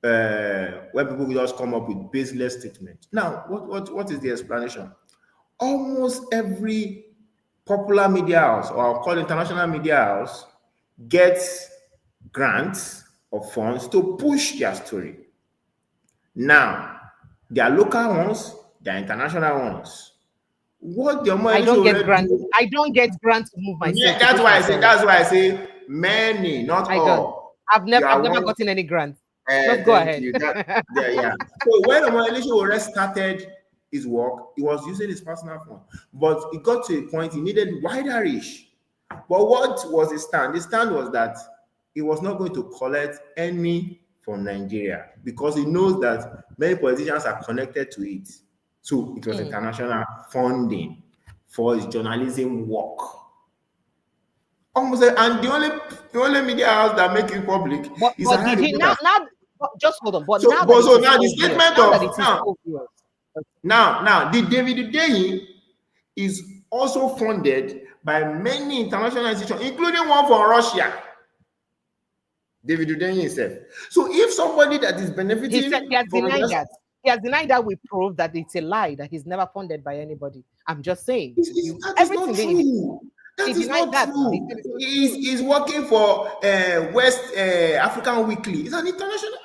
Where people just come up with baseless statements. Now, what is the explanation? Almost every popular media house, or I'll call international media house, gets grants of funds to push their story. Now, there are local ones, there are international ones. I don't get grants. I don't get grants to move myself. Yeah, that's why I say many, not all. I've never gotten any grants. Let's go ahead. So when Omoyele started his work, he was using his personal fund, but it got to a point he needed wider reach. But what was his stand? His stand was that he was not going to collect any from Nigeria because he knows that many politicians are connected to it. So it was international funding for his journalism work. And the only media house that make it public is just hold on. But now the statement now the David Day is also funded by many international institutions, including one from Russia. David Udenyi himself. So if somebody that is benefiting he said he has from denied that. He has denied that. We prove that it's a lie, that he's never funded by anybody. I'm just saying. that is not Everything true. That he is denied not that now. He true. said it's not true. He's working for West African Weekly. It's an international.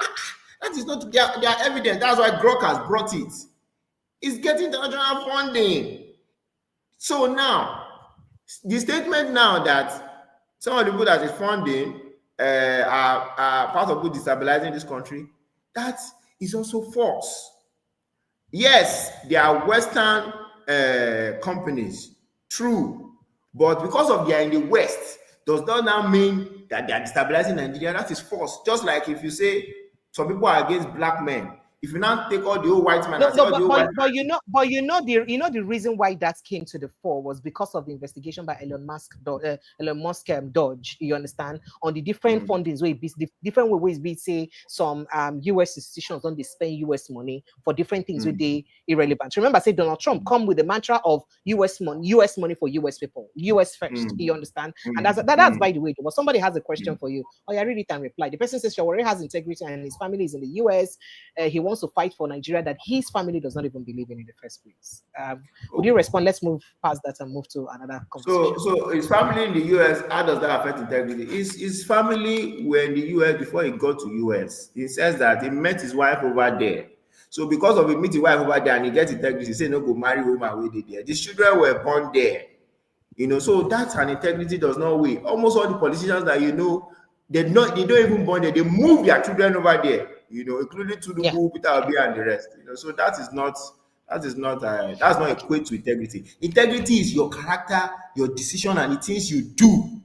That is not. They are evidence. That's why Grok has brought it. It's getting international funding. So now, the statement now that some of the people that is funding are part of destabilizing this country, that is also false. Yes, they are Western companies, true, but because of they are in the West, does not now mean that they are destabilizing Nigeria. That is false. Just like if you say some people are against black men, if you now take all the old white men, but you know the reason why that came to the fore was because of the investigation by Elon Musk Dodge. You understand, on the different fundings where the different ways we say some US institutions don't they spend US money for different things with the irrelevant. Remember, I said Donald Trump come with the mantra of US money for US people, US first. You understand, and that's by the way. But somebody has a question for you. Oh, yeah, read it and reply. The person says Shawari has integrity and his family is in the US. He wants to fight for Nigeria that his family does not even believe in the first place. Would you respond? Let's move past that and move to another conversation. So his family in the US, how does that affect integrity? His family were in the US before he got to US. He says that he met his wife over there. So because of him meet his wife over there and he gets integrity, he said no go marry woman where they there. These children were born there. So that's an integrity does not weigh. Almost all the politicians that they don't even born there. They move their children over there. Including Tinubu, Peter Obi, and the rest. So that's not equate to integrity. Integrity is your character, your decision, and the things you do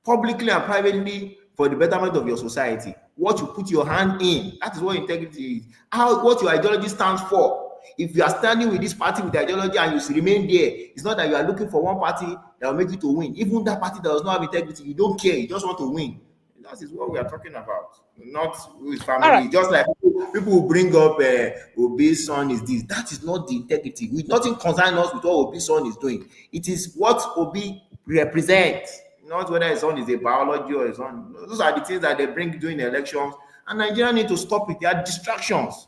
publicly and privately for the betterment of your society. What you put your hand in, that is what integrity is. What your ideology stands for. If you are standing with this party with ideology and you remain there, it's not that you are looking for one party that will make you to win. Even that party that does not have integrity, you don't care. You just want to win. That is what we are talking about, not who is family. Right. Just like people who bring up Obi's son is this. That is not the integrity. Nothing concerns us with what Obi's son is doing. It is what Obi represents, not whether his son is a biology or his son. Those are the things that they bring during elections, and Nigerians need to stop it. They are distractions.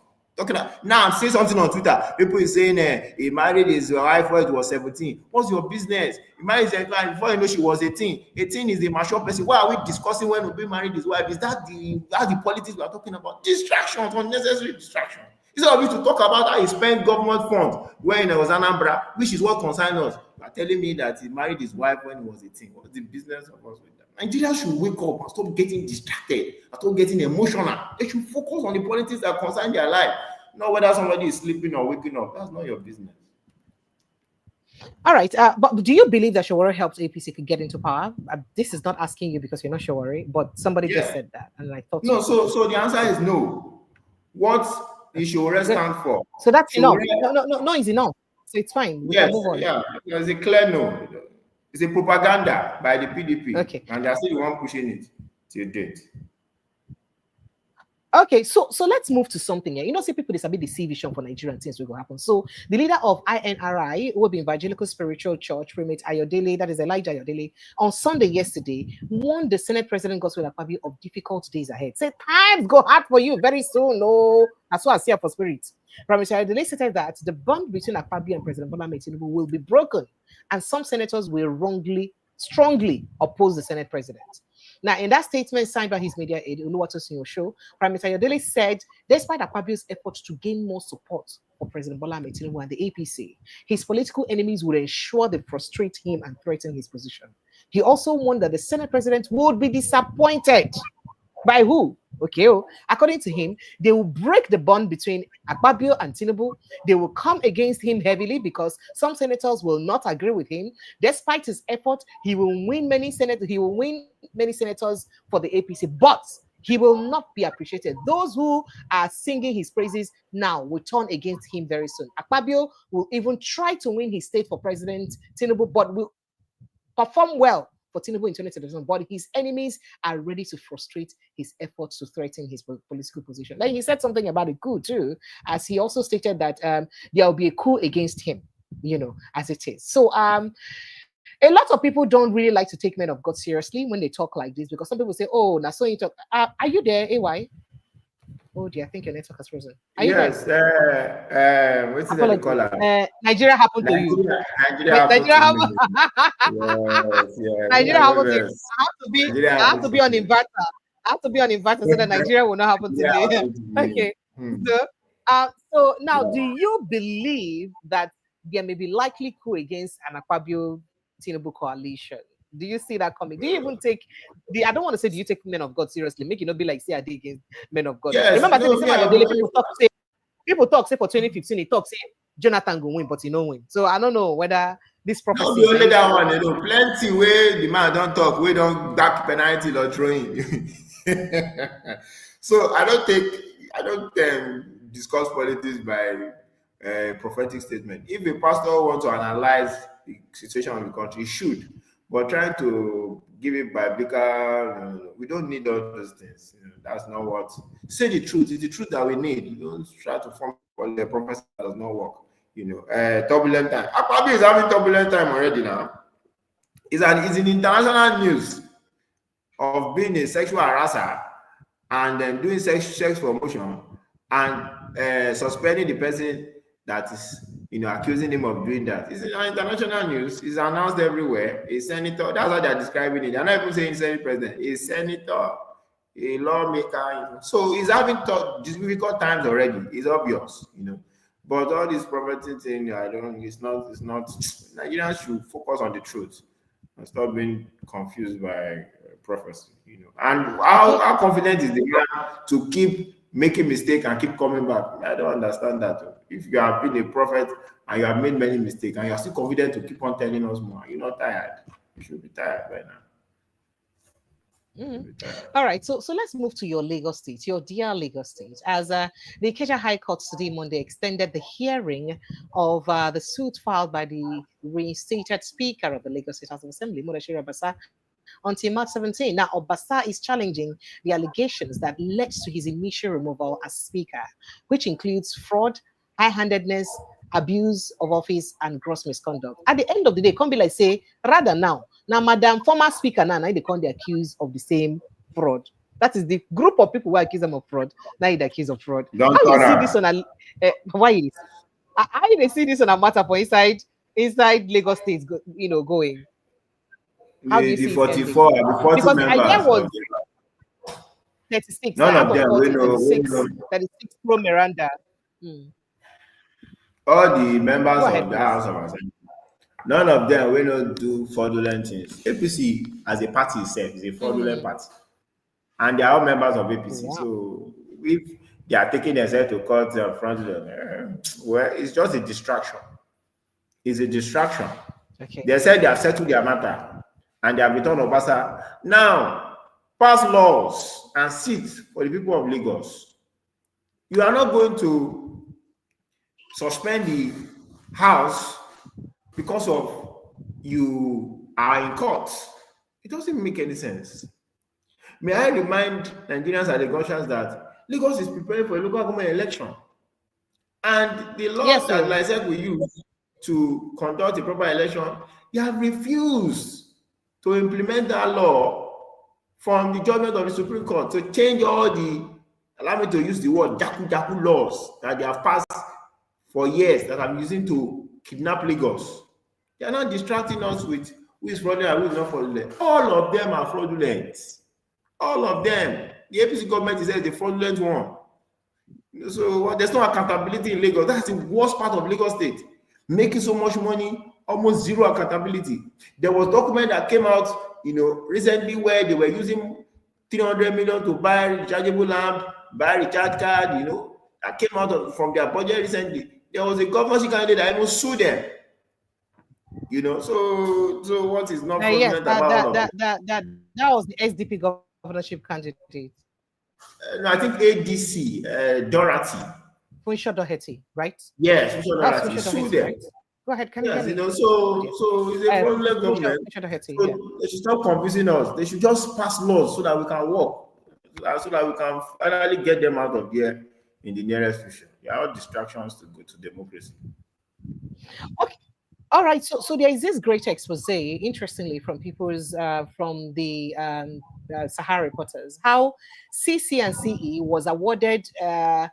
Now I'm saying something on Twitter. People is saying he married his wife when he was 17. What's your business? He married his wife before you know she was 18. 18 is a mature person. Why are we discussing when Obi married his wife? Is that the politics we are talking about? Distractions, unnecessary distractions. Instead of you to talk about how he spent government funds when he was Anambra, which is what concerns us. You are telling me that he married his wife when he was 18. What's the business of us with that? Nigeria should wake up and stop getting distracted, and stop getting emotional. They should focus on the politics that concern their life. Not whether somebody is sleeping or waking up. That's not your business. All right. But do you believe that Shawari helped APC to get into power? This is not asking you because you're not Shawari, but somebody just said that. And I thought no. So the answer is no. What is Shawari stand for? So that's enough. No, it's enough. So it's fine. We can move on. Yeah. It's a clear no. It's a propaganda by the PDP. Okay. And they're still the one pushing it till date. Okay, so let's move to something here. See, people disagree the see vision for Nigerian things will go happen. So the leader of INRI, who will be Evangelical Spiritual Church, Primate Ayodele, that is Elijah Ayodele, on Sunday yesterday, warned the Senate President Godswill Akpabio of difficult days ahead. Said times go hard for you very soon. No, that's what I see for spirit. Primate Ayodele stated that the bond between Akpabio and President Bwala Tinubu will be broken, and some senators will strongly oppose the Senate President. Now, in that statement signed by his media aide, Oluwatosin Osho, Prime Minister Ayodele said, despite Akpabio's efforts to gain more support for President Bola Ahmed Tinubu and the APC, his political enemies would ensure they frustrate him and threaten his position. He also warned that the Senate President would be disappointed. By who? Okay, according to him, they will break the bond between Akpabio and Tinubu. They will come against him heavily because some senators will not agree with him. Despite his effort, he will win many senators for the APC, but he will not be appreciated. Those who are singing his praises now will turn against him very soon. Akpabio will even try to win his state for President Tinubu, but will perform well for Tinubu in 2027, but his enemies are ready to frustrate his efforts to threaten his political position. Like he said something about a coup too, as he also stated that there will be a coup against him, as it is. So a lot of people don't really like to take men of God seriously when they talk like this, because some people say, "Oh, now so you talk." Are you there, AY? Oh dear, I think your network has frozen. Are you Yes, what's it that they Apologies. call her? Nigeria happened to you. Nigeria Wait, happened Nigeria to happened. me. Yes, yeah. Nigeria happened to you. Yes. I Nigeria have happened to to be on me. inverter. I have to be on inverter so that Nigeria will not happen to Nigeria me. happened to me. Okay. So now, do Yeah. you believe that there may be likely coup against an Akpabio Tinubu coalition? Do you see that coming? Do you even take the? I don't want to say, do you take men of God seriously? Make it not be like say I did against men of God. Yes, Remember, I said the no, same me, at I your daily believe. people talk say for 2015, he talk say Jonathan go win, but he no win. So I don't know whether this No, prophecy be is only very that true. one, plenty where the man don't talk, we don't back penalty or throwing. So I don't discuss politics by prophetic statement. If a pastor wants to analyze the situation of the country, he should. But trying to give it biblical, we don't need all those things. That's not what. Say the truth. It's the truth that we need. You don't try to form the prophecy that does not work. Turbulent time. Akpabio is having turbulent time already now. It's in international news of being a sexual harasser and then doing sex promotion and suspending the person that is accusing him of doing that. It's in international news. It's announced everywhere. A senator, that's how they're describing it. They're not even saying senate president, a senator, a lawmaker. So he's having difficult times already. It's obvious. But all this property thing, it's not Nigerians should focus on the truth and stop being confused by prophecy. And how confident is the man to keep making mistakes and keep coming back? I don't understand that. If you have been a prophet and you have made many mistakes and you are still confident to keep on telling us more, you're not tired. You should be tired by now. All right, so let's move to your Lagos State, your dear Lagos State, as the Ikeja High Court today, Monday, extended the hearing of the suit filed by the reinstated Speaker of the Lagos State House of Assembly, Mudashiru Obasa, until March 17. Now, Obasa is challenging the allegations that led to his initial removal as Speaker, which includes fraud, high-handedness, abuse of office, and gross misconduct. At the end of the day, can't be like say, rather now, Madam former Speaker now they can't be accused of the same fraud. That is the group of people who accuse them of fraud. Now they accused of fraud. Don't how you see this on a why? How you see this on a matter for inside Lagos State? Going. How do you The see 44, the 40 because members. I was 36. None Out of them 40, will 36, know. 36 pro Miranda. All the members Go ahead, of the please. House of Assembly, none of them will not do fraudulent things. APC as a party itself is a fraudulent party. And they are all members of APC. Wow. So if they are taking themselves to court in front of them, well, it's just a distraction. It's a distraction. Okay. They said they have settled their matter and they have returned Obasa. Now, pass laws and sit for the people of Lagos. You are not going to suspend the house because of you are in court. It doesn't make any sense. May I remind Nigerians and Lagosians that Lagos is preparing for a local government election. And the laws that LISEC will use to conduct a proper election, they have refused to implement that law from the judgment of the Supreme Court to change all the, allow me to use the word, jaku laws that they have passed for years that I'm using to kidnap Lagos. They are not distracting us with who is fraudulent and who is not fraudulent. All of them are fraudulent. All of them. The APC government is the fraudulent one. So there's no accountability in Lagos. That's the worst part of Lagos State. Making so much money, almost zero accountability. There was a document that came out, recently where they were using 300 million to buy rechargeable lamp, buy recharge card, that came out from their budget recently. There was a governorship candidate that even sued them. So what is not fraudulent about that was the SDP governorship candidate. No, I think ADC, Dorothy. Funsho Doherty, right? Yes, Funsho Doherty. Sue them. Right? Go ahead, can you hear me? So it's a fraudulent government. So they should stop confusing us. They should just pass laws so that we can work, so that we can finally get them out of here in the nearest future. They are all distractions to go to democracy. All right, so there is this great expose, interestingly, from people's from the Sahara reporters, how CC and CE was awarded the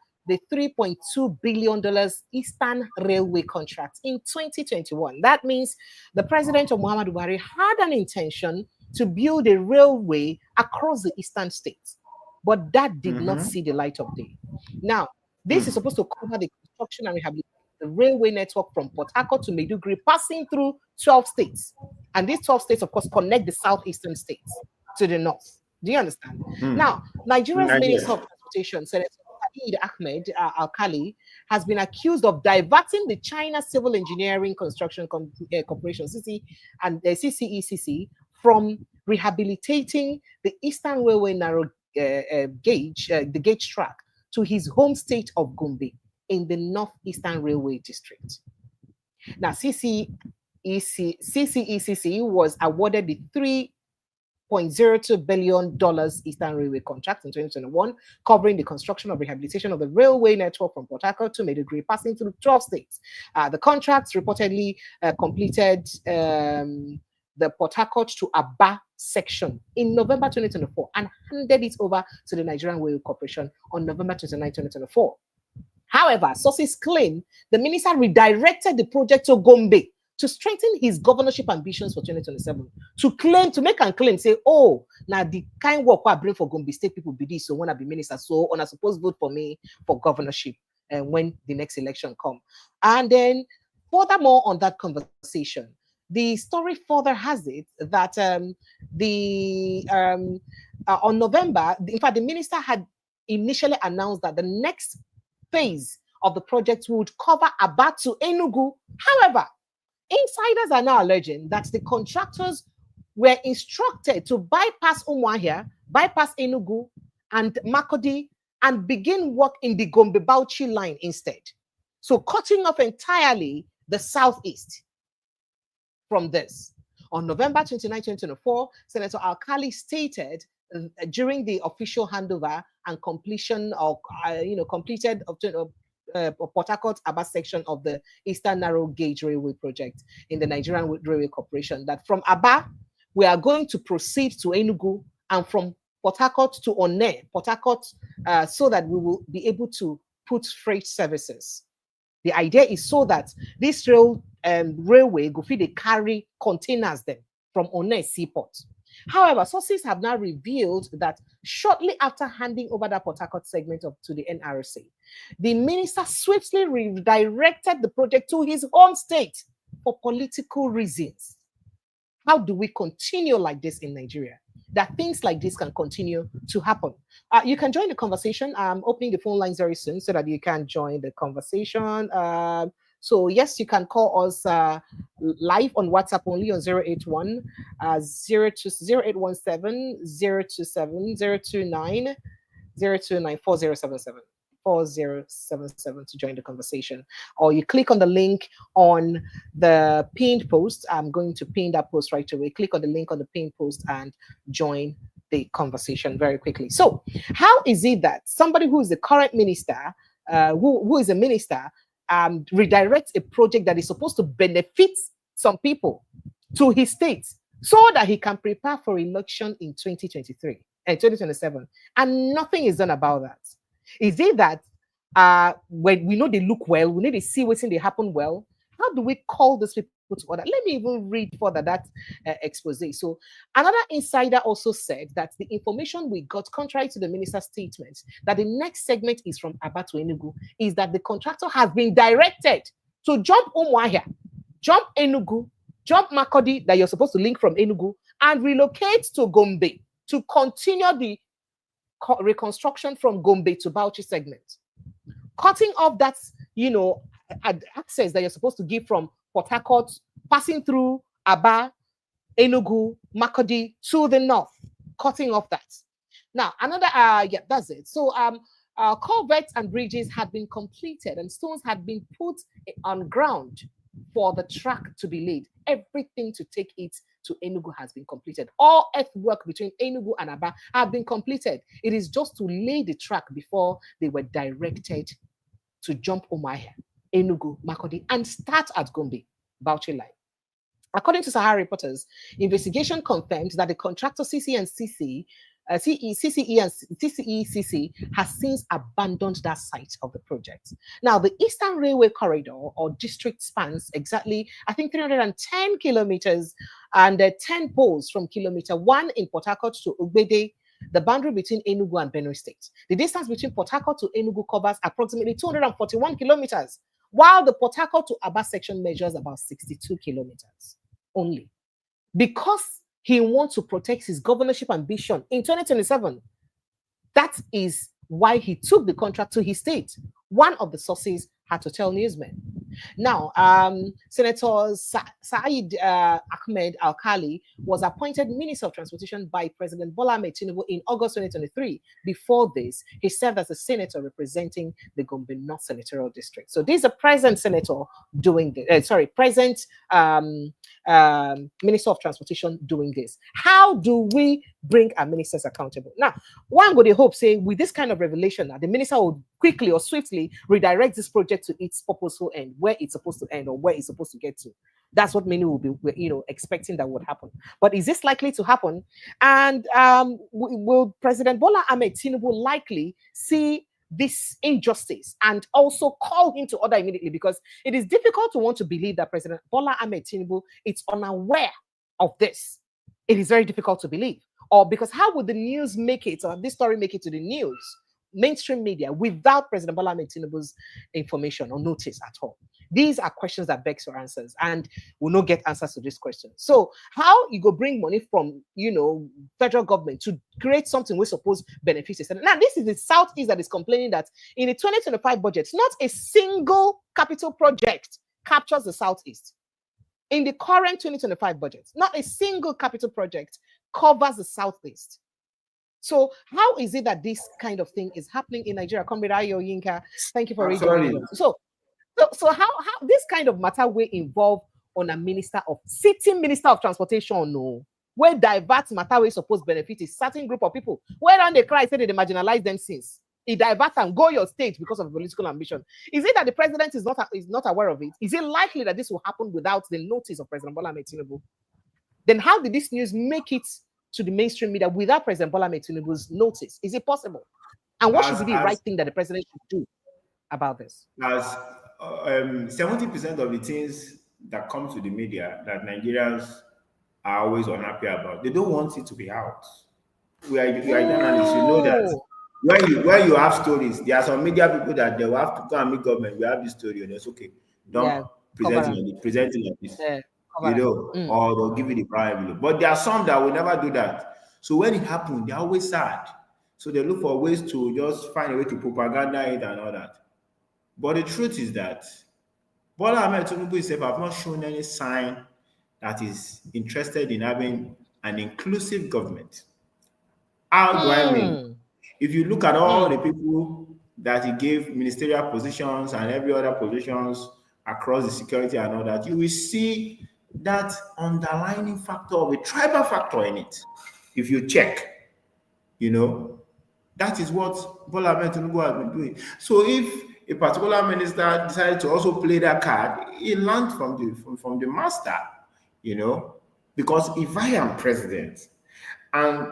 $3.2 billion Eastern Railway contract in 2021. That means the president of Muhammadu Buhari had an intention to build a railway across the eastern states, but that did not see the light of day. Now, this is supposed to cover the construction and rehabilitation the railway network from Port Harcourt to Maiduguri, passing through 12 states. And these 12 states, of course, connect the southeastern states to the north. Do you understand? Now, Nigeria's Minister of Transportation, Senator Ahmed Al-Khali, has been accused of diverting the China Civil Engineering Construction Corporation, CC, and CCECC, from rehabilitating the Eastern Railway narrow gauge, the gauge track, to his home state of Gombe in the Northeastern Railway District. Now, CCECC was awarded the $3.02 billion Eastern Railway contract in 2021, covering the construction of rehabilitation of the railway network from Port Harcourt to Maiduguri, passing through 12 states. The contracts reportedly completed the Port Harcourt to Aba section in November 2024 and handed it over to the Nigerian Railway Corporation on November 29, 2024. However, sources claim the minister redirected the project to Gombe to strengthen his governorship ambitions for 2027. To make and claim, say, oh, now the kind work I bring for Gombe State people be this, so when I be minister, so on I suppose vote for me for governorship and when the next election come. And then furthermore on that conversation, the story further has it that on November, in fact, the minister had initially announced that the next phase of the project would cover Aba to Enugu. However, insiders are now alleging that the contractors were instructed to bypass Umuahia, bypass Enugu and Makodi, and begin work in the Gombe-Bauchi line instead. So cutting off entirely the southeast from this. On November 29, 2024, Senator Al-Khali stated during the official handover and completion of, completed of Port Harcourt Aba section of the Eastern Narrow Gauge Railway project in the Nigerian Railway Corporation, that from Aba, we are going to proceed to Enugu, and from Port Harcourt to Onne, Port Harcourt, so that we will be able to put freight services. The idea is so that this railway go feed they carry containers then from Onne seaport. However, sources have now revealed that shortly after handing over that Port Harcourt segment to the NRC, the minister swiftly redirected the project to his home state for political reasons. How do we continue like this in Nigeria? That things like this can continue to happen. You can join the conversation. I'm opening the phone lines very soon so that you can join the conversation. So yes, you can call us live on WhatsApp only on 081 0817 027 029 029 4077. 4077 to join the conversation, or you click on the link on the pinned post. I'm going to pin that post right away. Click on the link on the pinned post and join the conversation very quickly. So how is it that somebody who is the current minister, who is a minister, redirects a project that is supposed to benefit some people to his state so that he can prepare for election in 2023 and 2027, and nothing is done about that? Is it that when we know they look well, we need to see what's in they happen well? How do we call these people to order? Let me even read further that expose. So another insider also said that the information we got, contrary to the minister's statement, that the next segment is from Aba to Enugu, is that the contractor has been directed to jump Umuahia, jump Enugu, jump Makodi, that you're supposed to link from Enugu, and relocate to Gombe to continue the reconstruction from Gombe to Bauchi segment, cutting off that access that you're supposed to give from Port Harcourt, passing through Aba, Enugu, Makodi to the north, cutting off that. Now another that's it. So culverts and bridges had been completed and stones had been put on ground for the track to be laid. Everything to take it to Enugu has been completed. All earthwork between Enugu and Aba have been completed. It is just to lay the track before they were directed to jump Umuahia, Enugu, Makodi, and start at Gombe. Bauchi line. According to Sahara reporters, investigation confirmed that the contractor CCE and CCE has since abandoned that site of the project. Now, the Eastern Railway Corridor or district spans exactly, I think, 310 kilometers and 10 poles from kilometer 1 in Port Harcourt to Ugbede, the boundary between Enugu and Benue State. The distance between Port Harcourt to Enugu covers approximately 241 kilometers, while the Port Harcourt to Aba section measures about 62 kilometers only. Because he wants to protect his governorship ambition in 2027, that is why he took the contract to his state. One of the sources had to tell newsmen. Now, Senator Said Ahmed Al-Khali was appointed Minister of Transportation by President Bwala Tinubu in August 2023. Before this, he served as a senator representing the Gombe North Senatorial District. So this is a present senator doing this. Present Minister of Transportation doing this. How do we bring our ministers accountable? Now, one would hope, say, with this kind of revelation, the minister would quickly or swiftly redirect this project to its purposeful end, where it's supposed to end or where it's supposed to get to. That's what many will be, expecting that would happen. But is this likely to happen? And will President Bola Ahmed Tinubu likely see this injustice and also call him to order immediately? Because it is difficult to want to believe that President Bola Ahmed Tinubu is unaware of this. It is very difficult to believe. Or because how would the news make it, or this story make it to the news, mainstream media, without President Bola Ahmed Tinubu's information or notice at all? These are questions that beg for answers, and we'll not get answers to these questions. So how you go bring money from, federal government to create something we're supposed to benefit? Now, this is the Southeast that is complaining that in the 2025 budget, not a single capital project captures the Southeast. In the current 2025 budget, not a single capital project covers the Southeast. So how is it that this kind of thing is happening in Nigeria? Comrade Ayo Yinka, thank you for reading. So how this kind of matter will involve on a sitting minister of transportation, no, where divert matter we supposed benefit a certain group of people. Where on they cry, say they marginalize them since. It divert and go your state because of political ambition. Is it that the president is not aware of it? Is it likely that this will happen without the notice of President Bola Ahmed Tinubu? Then how did this news make it to the mainstream media without President Bola Ahmed Tinubu's notice? Is it possible? And what should be the right thing that the president should do about this? As 70% of the things that come to the media that Nigerians are always unhappy about, they don't want it to be out. We are journalists, you know that. When you have stories, there are some media people that they will have to go and meet government. We have this story, and it's okay. Don't present it like this. Or they'll give you the private. But there are some that will never do that. So when it happens, they're always sad. So they look for ways to just find a way to propaganda it and all that. But the truth is that Bola Ahmed Tinubu himself have not shown any sign that is interested in having an inclusive government. How do I mean? If you look at all the people that he gave ministerial positions and every other positions across the security and all that, you will see that underlying factor of a tribal factor in it. If you check, that is what Bola Ahmed Tinubu has been doing. So if a particular minister decided to also play that card, he learned from the master, because if I am president and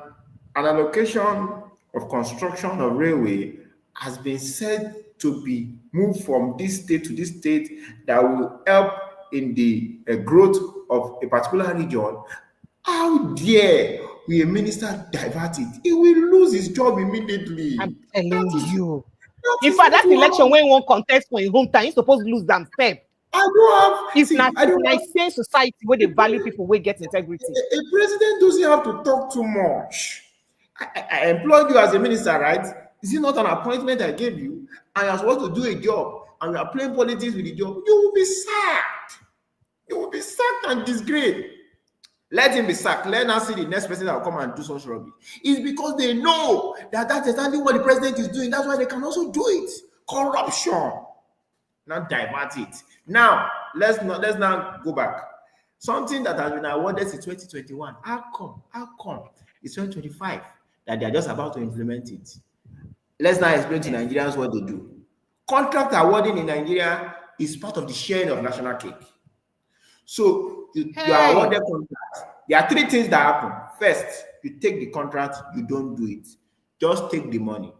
an allocation of construction of railway has been said to be moved from this state to this state that will help in the growth of a particular region, how dare we a minister divert it? He will lose his job immediately. I'm telling you. In fact, that election when one contest for his hometown, he's supposed to lose them step. It's not a same society where they value people where get integrity. A president doesn't have to talk too much. I employed you as a minister, right? Is it not an appointment I gave you? And you're supposed to do a job, and you are playing politics with the job. You will be sacked. You will be sacked and disgraced. Let him be sacked. Let us see the next person that will come and do such rubbish. It's because they know that that's exactly what the president is doing. That's why they can also do it. Corruption. Not divert it. Now, let's now go back. Something that has been awarded in 2021. How come? It's 2025 that they are just about to implement it. Let's now explain to Nigerians what they do. Contract awarding in Nigeria is part of the sharing of national cake. So you are awarded contract. There are three things that happen. First, you take the contract, you don't do it. Just take the money.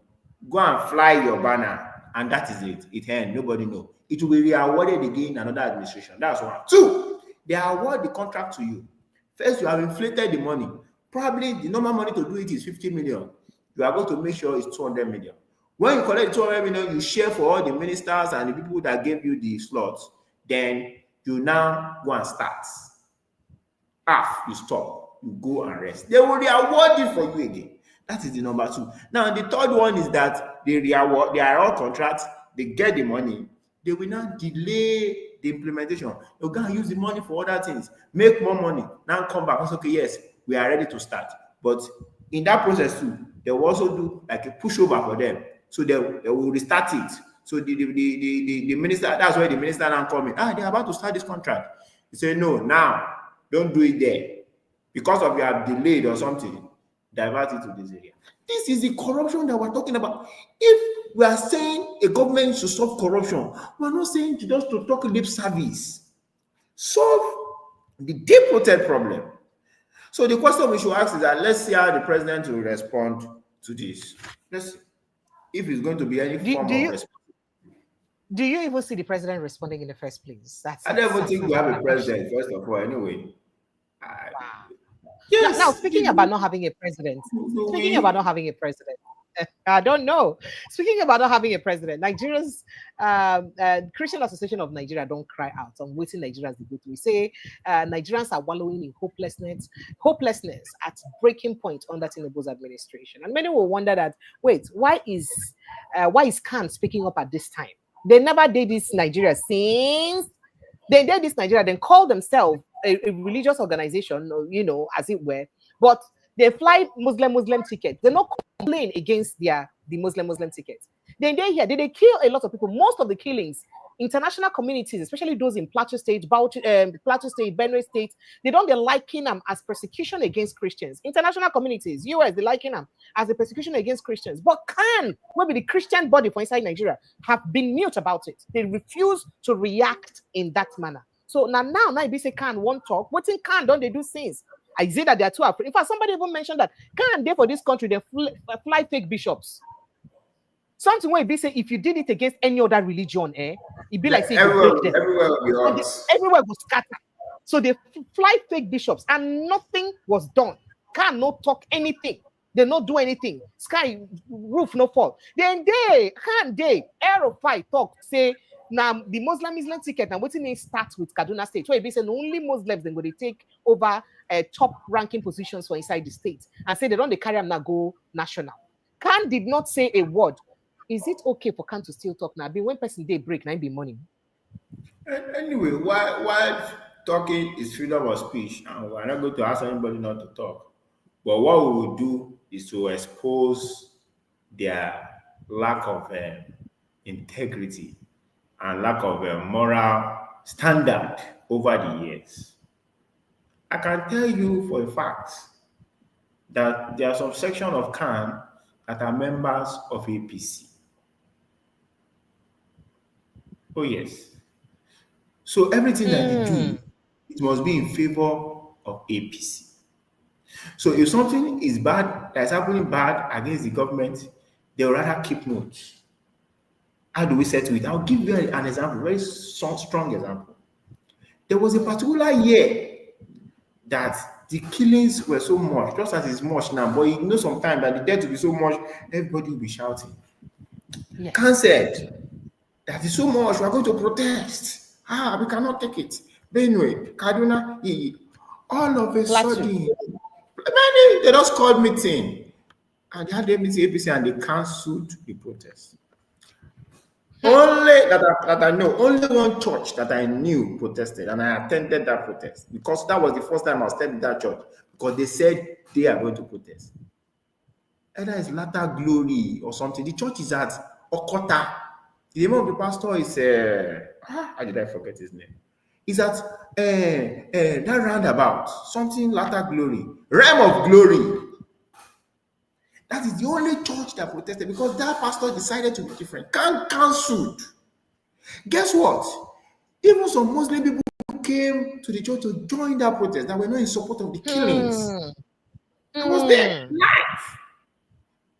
Go and fly your banner, and that is it. It ends. Nobody knows. It will be re-awarded again in another administration. That's one. Two, they award the contract to you. First, you have inflated the money. Probably the normal money to do it is 50 million. You are going to make sure it's 200 million. When you collect 200 million, you share for all the ministers and the people that gave you the slots. Then you now go and start. Half, you stop. You go and rest. They will re-award it for you again. That is the number two. Now, the third one is that they re-award, they are all contracts, they get the money, they will not delay the implementation. They'll go and use the money for other things, make more money, now come back and say, okay, yes, we are ready to start. But in that process too, they will also do like a pushover for them. So they will restart it. So the minister, that's why the minister now come in. They're about to start this contract. He said, no, now, don't do it there. Because of you have delayed or something, divert it to this area. This is the corruption that we're talking about. If we are saying a government should solve corruption, we're not saying just to talk lip service. Solve the deep-rooted problem. So the question we should ask is that let's see how the president will respond to this. Let's see if it's going to be any form of response. Do you even see the president responding in the first place? I don't even think we have a president, first of all, anyway. Wow. Yes. Now, speaking about not having a president, I don't know. Speaking about not having a president, Nigerians, Christian Association of Nigeria don't cry out on waiting Nigerians to go through. We say Nigerians are wallowing in hopelessness at breaking point under Tinubu's administration. And many will wonder that, wait, why is Khan speaking up at this time? They never did this Nigeria since they did this Nigeria, then call themselves a religious organization, as it were, but they fly Muslim tickets. They not complain against the Muslim tickets. Then they kill a lot of people. Most of the killings, international communities, especially those in Plateau State, Benue State, they liken them as persecution against Christians. International communities, US, they liken them as a persecution against Christians. But maybe the Christian body for inside Nigeria have been mute about it. They refuse to react in that manner. So now if say Khan won't talk, what in Khan don't they do since? I say that they are too afraid. In fact, somebody even mentioned that Khan there for this country, they fly fake bishops. Something where it say if you did it against any other religion, it'd be like saying everywhere will scatter. So they fly fake bishops and nothing was done. Khan not talk anything. They not do anything. Sky roof no fall. Then El-Rufai talk say now the Muslim ticket and waiting they start with Kaduna State. Where it be saying only Muslims then go they take over top ranking positions for inside the state and say they don't carry them now go national. Khan did not say a word. Is it okay for Khan to still talk now? When person they break, now be money. Anyway, why talking is freedom of speech, and we're not going to ask anybody not to talk. But what we will do is to expose their lack of integrity and lack of moral standard over the years. I can tell you for a fact that there are some section of Khan that are members of APC. Oh, yes. So everything that they do, it must be in favor of APC. So if something is bad, that's happening bad against the government, they will rather keep notes. How do we settle it? I'll give you an example, very strong example. There was a particular year that the killings were so much, just as it's much now, but you know sometimes that the death will be so much, everybody will be shouting. Yes. Khan said, that is so much, we are going to protest. We cannot take it. Benue, Kaduna, all of a sudden, they just called meeting. And they had a meeting APC and they cancelled the protest. Only that I know, only one church that I knew protested, and I attended that protest because that was the first time I was attending that church because they said they are going to protest. Either it's Latter Glory or something. The church is at Okota. The name of the pastor is how did I forget his name? Is at that roundabout, something Latter Glory, Realm of Glory. That is the only church that protested because that pastor decided to be different. Cancelled. Guess what? Even some Muslim people came to the church to join that protest that were not in support of the killings. I was there live.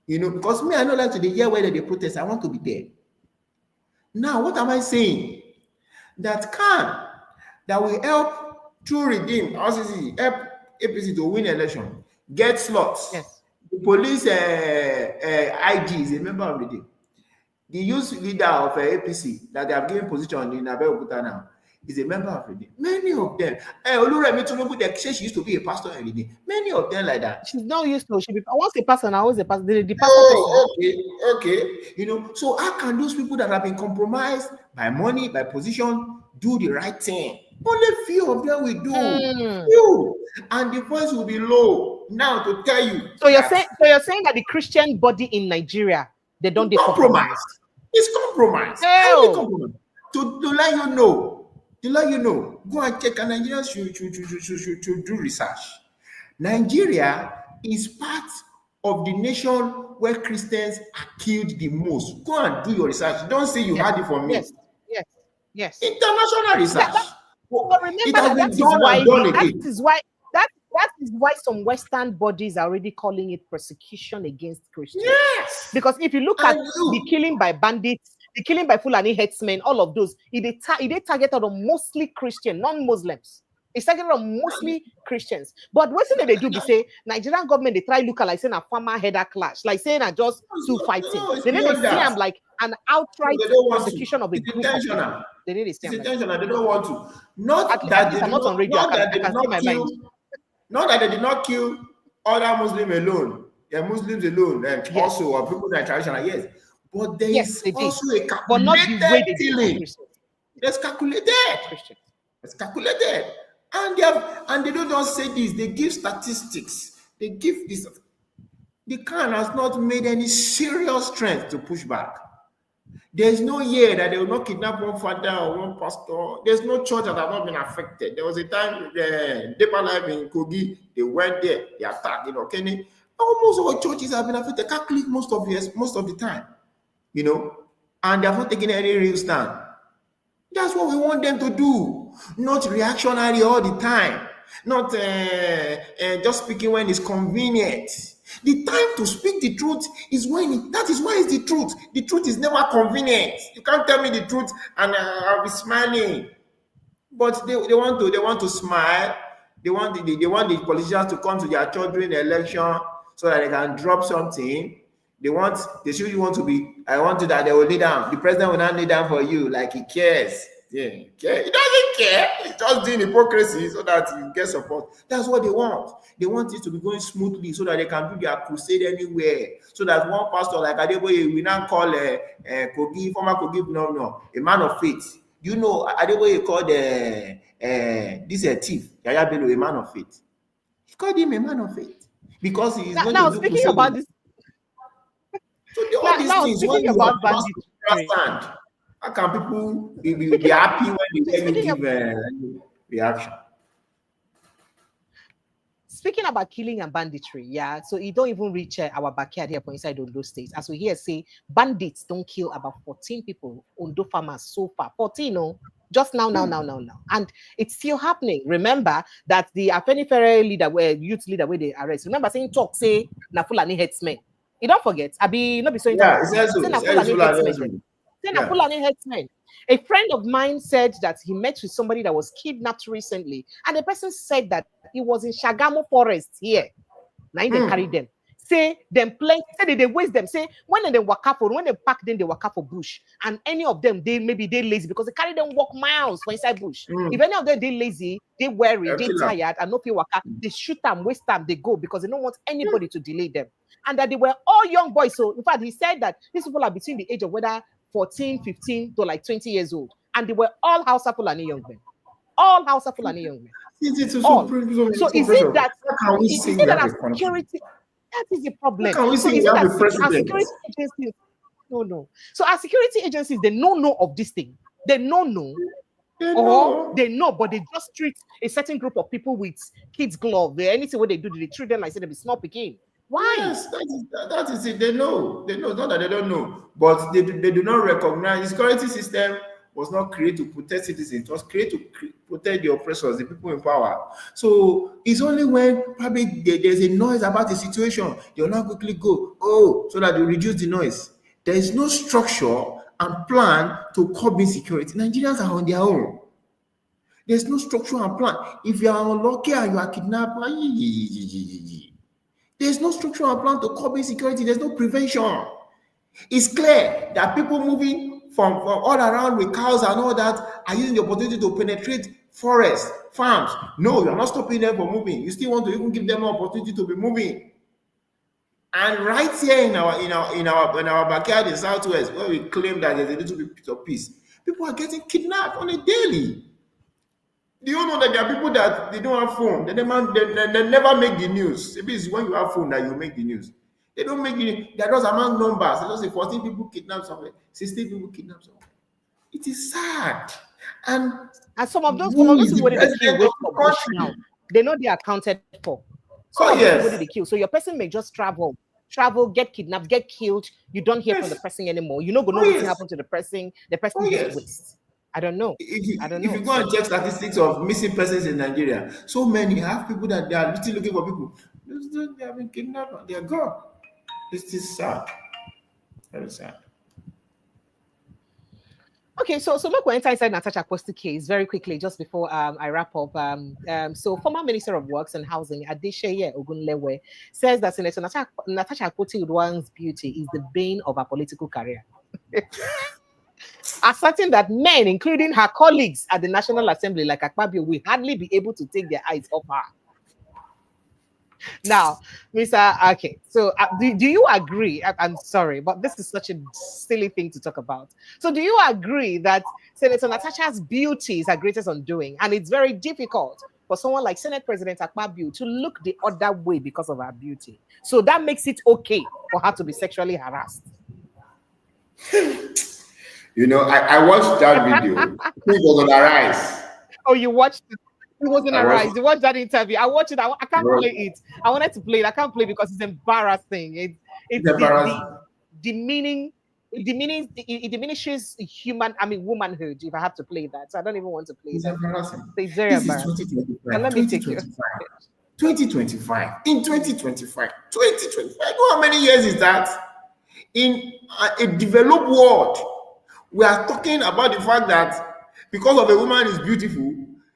You know, because me, I know like to the year where they protest, I want to be there. Now, what am I saying? That will help to redeem RCC, help APC to win election, get slots. Yes. The police IG is a member of the team. The youth leader of APC that they have given position in Abeokuta now is a member of the team. Many of them. Oluremi Tinubu, they say she used to be a pastor in the day. Many of them like that. She's not used to. She be once a pastor, now always a pastor. The pastor Okay. You know, so how can those people that have been compromised by money, by position, do the right thing? Only few of them will do. Few, and the voice will be low. Now to tell you. So you're saying that the Christian body in Nigeria, they don't compromise. It's compromise. To let you know, go and check. And Nigerians should do research. Nigeria is part of the nation where Christians are killed the most. Go and do your research. Don't say you had it from me. Yes. International research. But remember that is why some Western bodies are already calling it persecution against Christians. Yes. Because if you look at the killing by bandits, the killing by Fulani headsmen, all of those, it targeted on mostly Christian, non-Muslims. It's targeted on mostly Christians. But what they do, they say Nigerian government, they try look like saying a farmer header clash, like saying just two fighting. They need to see them like an outright persecution of a group. Intentional. They need to see it's intentional. They don't want to. Not that they did not kill other Muslims alone. They're Muslims alone, and also or people that are traditional. Yes, but there is also a calculated killing. It's calculated. It's calculated. And they don't just say this, they give statistics. They give this. The Khan has not made any serious strength to push back. There's no year that they will not kidnap one father or one pastor. There's no church that has not been affected. There was a time Deeper Life in Kogi, they went there, they attacked, Kenny. Almost all churches have been affected. Catholic most of the time, and they have not taken any real stand. That's what we want them to do. Not reactionary all the time. Not just speaking when it's convenient. The time to speak the truth is that is why it's the truth. The truth is never convenient. You can't tell me the truth and I'll be smiling. But they want to smile. They want the politicians to come to their church during the election so that they can drop something. They should want to be. I want to that they will lay down. The president will not lay down for you like he cares. Yeah, he doesn't care. He's just doing hypocrisy so that he gets support. That's what they want. They want it to be going smoothly so that they can do their crusade anywhere. So that one pastor like Adeboye will not call Kogi, former Kogi, a man of faith. Adeboye called this a thief, Yaya Bello, a man of faith. He called him a man of faith because he is now speaking about this. So all these things when you understand. How can people be happy when they give reaction? Speaking about killing and banditry, so it don't even reach our backyard here for inside Ondo State. As we hear say, bandits don't kill about 14 people, Ondo farmers so far. 14, just now. And it's still happening. Remember that the Afenifere leader, youth leader, where they arrest. Remember saying say na Fulani headsmen. You don't forget. Not be so. Yeah, it's A friend of mine said that he met with somebody that was kidnapped recently, and the person said that he was in Shagamu Forest here. Now they carry them. Say them plenty. Say they waste them. Say when they pack them, they waka for bush, and any of them they lazy because they carry them walk miles for inside bush. If any of them they lazy, they weary, they tired, and no people waka, they shoot them, waste time, they go because they don't want anybody to delay them. And that they were all young boys. So in fact, he said that these people are between the age of whether 14, 15 to like 20 years old. And they were all Hausa Fulani young men. All Hausa Fulani young men. So is it that security? That is the problem. So is it that our security agencies? No. So our security agencies, they know of this thing. They know. They know, but they just treat a certain group of people with kids' glove. Anything what they do, they treat them like say they be small picking. Why? Yes, that is it. They know. Not that they don't know, but they do not recognize the security system was not created to protect citizens. It was created to protect the oppressors, the people in power. So it's only when probably there's a noise about the situation, they'll not quickly go, oh, so that they reduce the noise. There is no structure and plan to curb insecurity. Nigerians are on their own. There's no structure and plan. If you are unlucky and you are kidnapped, there's no structure and plan to curb insecurity. There's no prevention. It's clear that people moving from all around with cows and all that are using the opportunity to penetrate forests, farms. No, you're not stopping them from moving. You still want to even give them an opportunity to be moving. And right here in our backyard in Southwest, where we claim that there's a little bit of peace, people are getting kidnapped on a daily. Do you know that there are people that they don't have phone? They never make the news. Maybe it's when you have phone that you make the news. They don't make it. They're just among numbers. They just say 14 people kidnapped somewhere, 16 people kidnapped somewhere. It is sad. And some of those people that kill wait for bush now. They know they are accounted for. Some of those people they kill. So your person may just travel, get kidnapped, get killed. You don't hear from the person anymore. You know, but nothing happened to the person. The person just waste. I don't know. If you go and check statistics of missing persons in Nigeria, so many have people that they are still looking for people. They have been kidnapped. They are gone. This is sad. Very sad. Okay, so look, we're inside Natasha Akposi case very quickly, just before I wrap up. So former Minister of Works and Housing, Adesheye Ogunlewe, says that Senator Natasha Akposi-Uduaghan's beauty is the bane of her political career. Asserting that men, including her colleagues at the National Assembly, like Akpabio, will hardly be able to take their eyes off her. Now, okay, so do you agree? I'm sorry, but this is such a silly thing to talk about. So do you agree that Senator Natasha's beauty is her greatest undoing, and it's very difficult for someone like Senate President Akpabio to look the other way because of her beauty? So that makes it okay for her to be sexually harassed. You know, I watched that video. It was on Arise. Oh, you watched it? It wasn't Arise. You watched that interview. I watched it. I can't play it. I wanted to play it. I can't play it because it's embarrassing. It's embarrassing. It diminishes womanhood if I have to play that. So I don't even want to play it. It's embarrassing. It's very embarrassing. Let me take you. 2025. In 2025. 2025. You know how many years is that? In a developed world, we are talking about the fact that because of a woman is beautiful,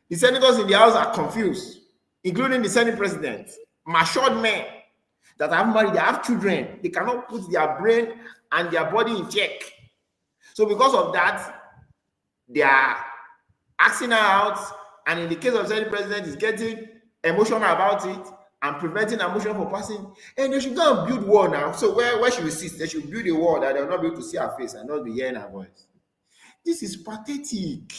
the senators in the house are confused, including the Senate president, matured men that have married, they have children, they cannot put their brain and their body in check. So because of that, they are asking her out, and in the case of the Senate president, is getting emotional about it and preventing emotion from passing. And they should go and build wall now. So where she will sit, they should build a wall that they will not be able to see her face and not be hearing her voice. This is pathetic.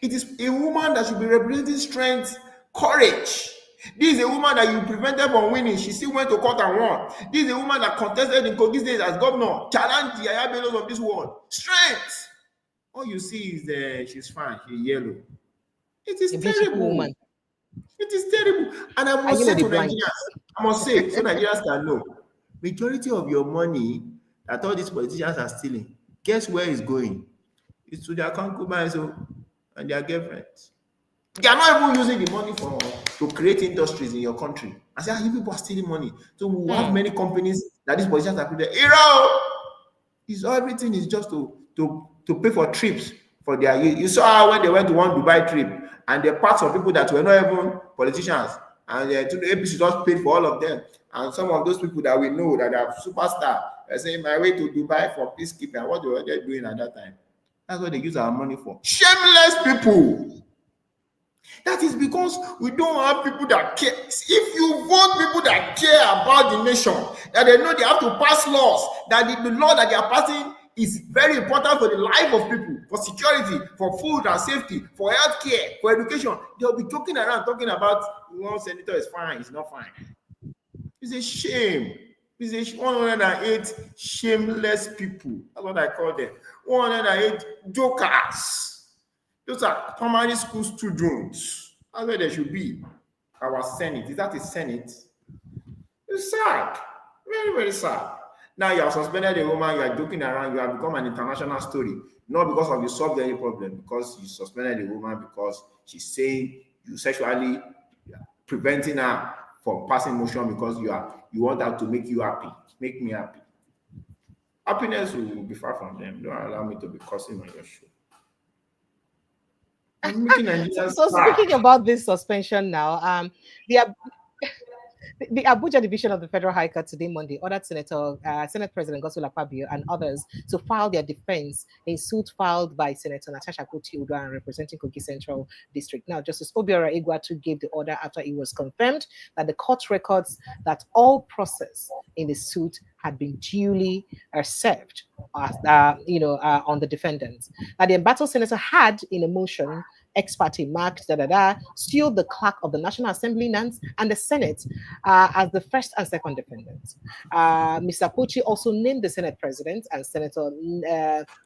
It is a woman that should be representing strength, courage. This is a woman that you prevented from winning. She still went to court and won. This is a woman that contested in Kogi State as governor, challenged the Yaya Bellos of this world. Strength. All you see is she's fine. She's yellow. It is terrible. Woman. It is terrible. And I must say to Nigerians, so Nigerians can know, majority of your money that all these politicians are stealing, guess where it's going? It's to their concubines and their girlfriends. They are not even using the money to create industries in your country. I say, you people are stealing money. So we have many companies that these politicians are creating. Everything is just to pay for trips for their. You saw when they went to one Dubai trip, and the parts of people that were not even politicians, and the APC just paid for all of them. And some of those people that we know that are superstars, they're saying, my way to Dubai for peacekeeping. What they were doing at that time? That's what they use our money for. Shameless people. That is because we don't have people that care. If you want people that care about the nation, that they know they have to pass laws, that the law that they are passing is very important for the life of people, for security, for food and safety, for health care, for education, they'll be joking around talking about one senator is fine, it's not fine. It's a shame. It's 108 shameless people. That's what I call them. 108 jokers. Those are primary school students. That's where they should be. Our Senate. Is that a Senate? It's sad. Very, very sad. Now you have suspended a woman, you are joking around, you have become an international story. Not because of you solved any problem, because you suspended a woman because she's saying you sexually preventing her from passing motion because you want her to make you happy, make me happy. Happiness will be far from them. Don't allow me to be cursing on your show. I'm making Nigerians So speaking about this suspension now, the Abuja division of the Federal High Court today, Monday, ordered Senate President Godswill Akpabio and others to file their defense in suit filed by Senator Natasha representing Kogi Central District. Now, Justice Obiora Igwatu gave the order after it was confirmed that the court records that all process in the suit had been duly served, on the defendants. Now, the embattled senator had, in a motion, ex parte marked sued the clerk of the National Assembly Nance and the Senate as the first and second defendants. Mr. Pochi also named the Senate President and Senator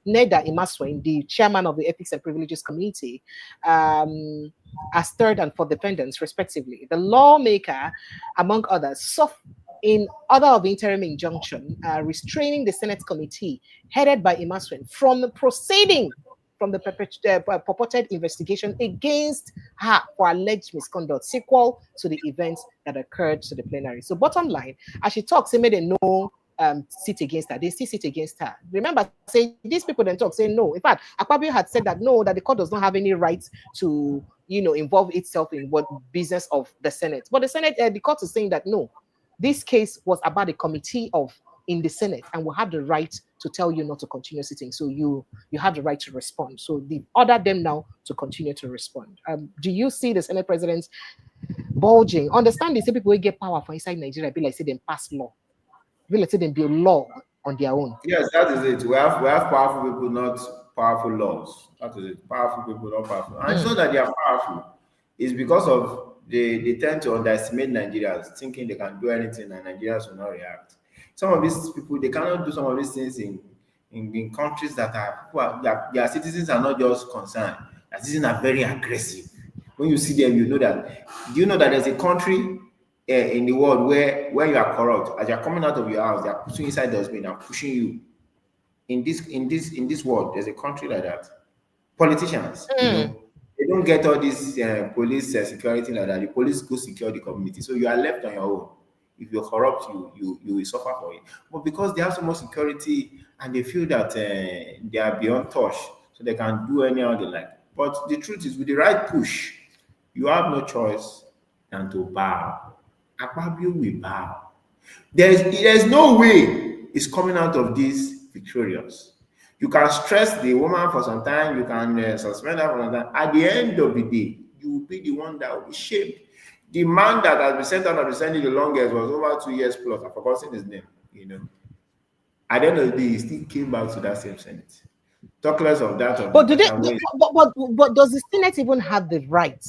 Neda Imaswain, the chairman of the Ethics and Privileges Committee, as third and fourth defendants, respectively. The lawmaker, among others, in order of interim injunction, restraining the Senate committee headed by Imaswain from proceeding from the purported investigation against her for alleged misconduct, sequel to the events that occurred to the plenary. So bottom line, as she talks, they made a no sit against her. They still sit against her. Remember, say these people then talk, say no. In fact, Akpabio had said that no, that the court does not have any right to, involve itself in what business of the Senate. But the Senate, the court is saying that no, this case was about a committee in the Senate and will have the right to tell you not to continue sitting. So you have the right to respond. So they ordered them now to continue to respond. Do you see the Senate presidents bulging? Understand these people will get power for inside Nigeria, be like say them pass law. Be like say them build law on their own. Yes, that is it. We have powerful people, not powerful laws. That is it. Powerful people, not powerful. And it's not that they are powerful. It's because of they tend to underestimate Nigerians, thinking they can do anything and Nigerians will not react. Some of these people, they cannot do some of these things in countries that their citizens are not just concerned. Their citizens are very aggressive. When you see them, you know that. Do you know that there's a country in the world where you are corrupt, as you're coming out of your house, they are pushing inside the dustbin and pushing you. In this world, there's a country like that. Politicians, they don't get all this police security like that. The police go secure the community, so you are left on your own. If you're corrupt, you will suffer for it. But because they have so much security and they feel that they are beyond touch, so they can do anyhow they like. But the truth is, with the right push, you have no choice than to bow. Akpabio will bow. There's no way it's coming out of this victorious. You can stress the woman for some time, you can suspend her for some time. At the end of the day, you will be the one that will be shamed. The man that has been sent out of the Senate the longest was over 2 years plus. I've forgotten his name, At the end of the day, he still came back to that same Senate. Talk less of that. But but does the Senate even have the right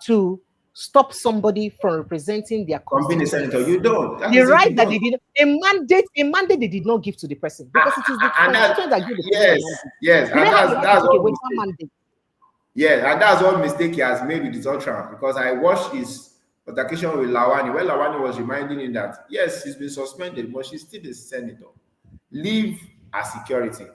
to stop somebody from representing their from being a senator? You don't. The right that they did a mandate they did not give to the person because it is the constitution that give the person. Yes, and that's what. Yeah, and that's what mistake he has made with his utterance, because I watched his altercation with Lawani, where Lawani was reminding him that, yes, she's been suspended, but she's still a senator. Leave her security.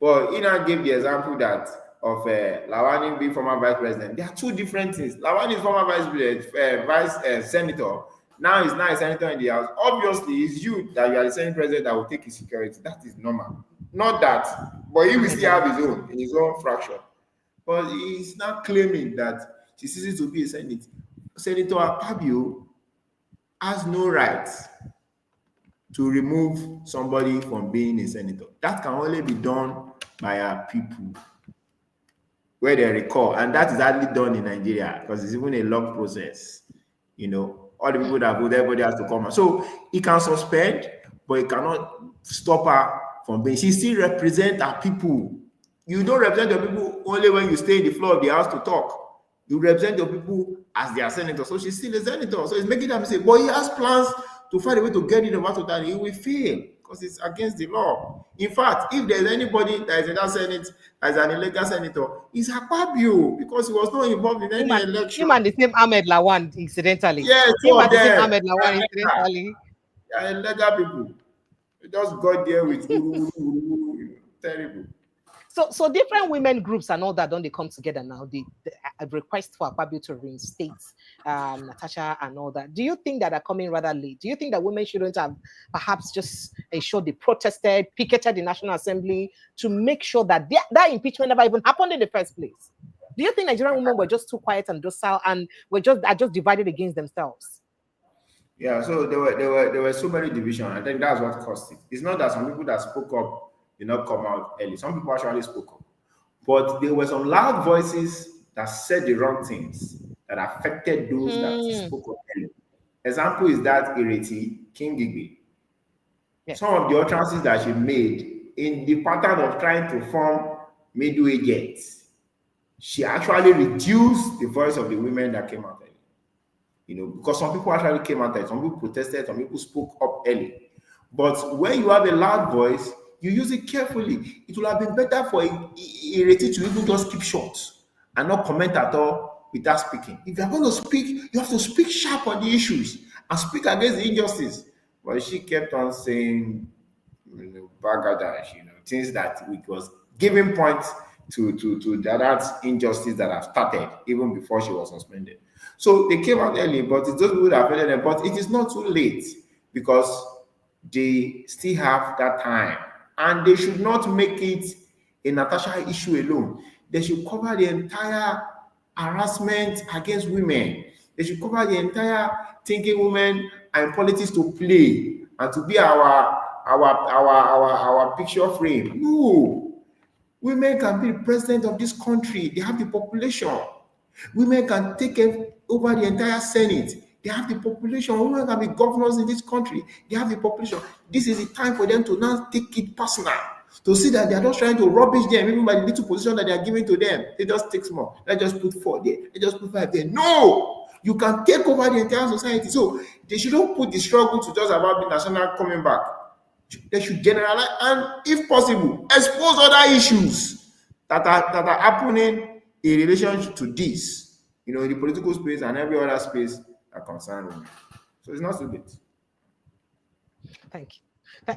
But he now gave the example that of Lawani being former vice president. There are two different things. Lawani is former vice senator. Now he's not a senator in the house. Obviously, it's you that you are the Senate president that will take his security. That is normal. Not that, but he will still have his own fraction. But he's not claiming that she ceases to be a senator. Senator Akpabio has no right to remove somebody from being a senator. That can only be done by our people, where they recall, and that is hardly done in Nigeria because it's even a long process. All the people that vote, everybody has to come. So he can suspend, but he cannot stop her from being. She still represents our people. You don't represent the people only when you stay in the floor of the house to talk. You represent the people as their senator. So she's still a senator. So it's making them say, but he has plans to find a way to get rid of her, that he will fail because it's against the law. In fact, if there's anybody that is in that Senate as an illegal senator, it's Akpabio, because he was not involved in any election. Him and the same Ahmed Lawan, incidentally. Yes, him and the same Ahmed Lawan, incidentally. They are illegal people. You just got there with terrible. So different women groups and all that, don't they come together now? The request for Akpabio to reinstate Natasha and all that. Do you think that are coming rather late? Do you think that women shouldn't have perhaps just ensured they protested, picketed the National Assembly to make sure that that impeachment never even happened in the first place? Do you think Nigerian women were just too quiet and docile and are just divided against themselves? Yeah, so there were so many divisions. I think that's what caused it. It's not that some people that spoke up did not come out early. Some people actually spoke up. But there were some loud voices that said the wrong things that affected those that spoke up early. Example is that Ireti King Igbe. Yes. Some of the utterances that she made in the pattern of trying to form middle agents, she actually reduced the voice of the women that came out early. You know, because some people actually came out early, some people protested, some people spoke up early. But when you have a loud voice, you use it carefully. It would have been better for Ireti to even just keep short and not comment at all without speaking. If you're going to speak, you have to speak sharp on the issues and speak against the injustice. But she kept on saying, bagadash, things that it was giving points to that injustice that have started even before she was suspended. So they came out early, but it's those people that affected them. But it is not too late because they still have that time. And they should not make it a Natasha issue alone. They should cover the entire harassment against women. They should cover the entire thinking women and politics to play and to be our picture frame. No. Women can be the president of this country. They have the population. Women can take over the entire Senate. They have the population. Women can be governors in this country. They have the population. This is the time for them to now take it personal, to see that they are not trying to rubbish them, even by the little position that they are giving to them. They just take small. Let's just put 4 there. Let's just put 5 there. No! You can take over the entire society. So they shouldn't put the struggle to just about the national coming back. They should generalize and, if possible, expose other issues that are happening in relation to this, in the political space and every other space that concern women. So it's not so late. Thank you.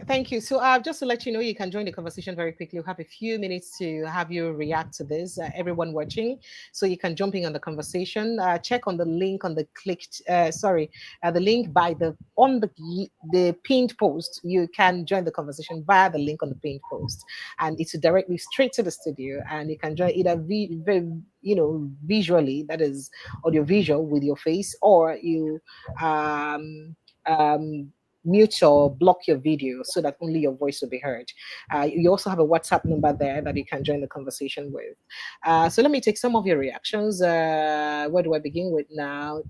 Thank you. So just to let you know, you can join the conversation very quickly. We'll have a few minutes to have you react to this, everyone watching. So you can jump in on the conversation. Check on the link on the the link on the pinned post. You can join the conversation via the link on the pinned post, and it's directly straight to the studio. And you can join either visually, that is audio visual with your face, or you mute or block your video so that only your voice will be heard. You also have a WhatsApp number there that you can join the conversation with. So let me take some of your reactions. Where do I begin with now?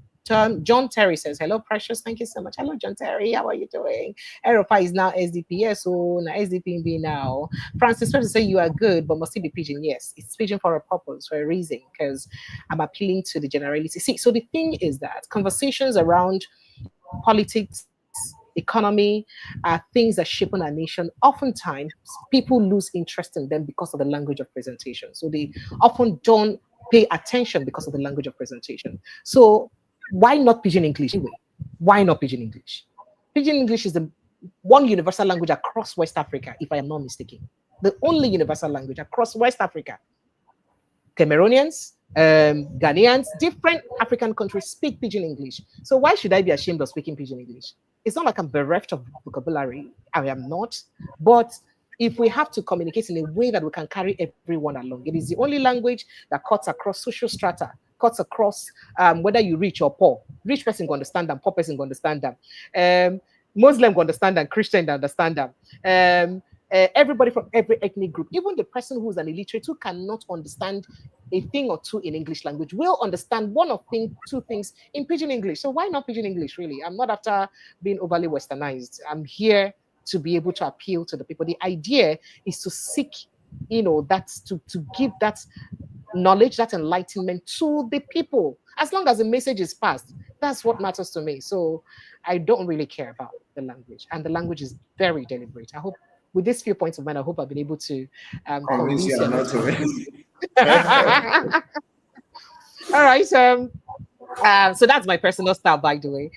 John Terry says, hello, Precious. Thank you so much. Hello, John Terry. How are you doing? El-Rufai is now SDP. Yes, so now SDP be now. Francis Person say you are good, but must it be pigeon? Yes, it's pigeon for a purpose, for a reason, because I'm appealing to the generality. See, so the thing is that conversations around politics, economy, things that shape our nation, oftentimes people lose interest in them because of the language of presentation. So they often don't pay attention because of the language of presentation. So why not Pidgin English anyway? Why not Pidgin English? Pidgin English is the one universal language across West Africa, if I am not mistaken. The only universal language across West Africa. Cameroonians, Ghanaians, different African countries speak Pidgin English. So why should I be ashamed of speaking Pidgin English? It's not like I'm bereft of vocabulary. I am not. But if we have to communicate in a way that we can carry everyone along, it is the only language that cuts across social strata, cuts across whether you rich or poor. Rich person can understand them, poor person can understand them. Muslim can understand them, Christian can understand them. Everybody from every ethnic group, even the person who's an illiterate who cannot understand a thing or two in English language will understand two things in Pidgin English. So why not Pidgin English, really? I'm not after being overly westernized. I'm here to be able to appeal to the people. The idea is to seek, to give that knowledge, that enlightenment to the people. As long as the message is passed, that's what matters to me. So I don't really care about the language. And the language is very deliberate. I hope with these few points of mine, I hope I've been able to convince you not to. All right. So that's my personal style, by the way.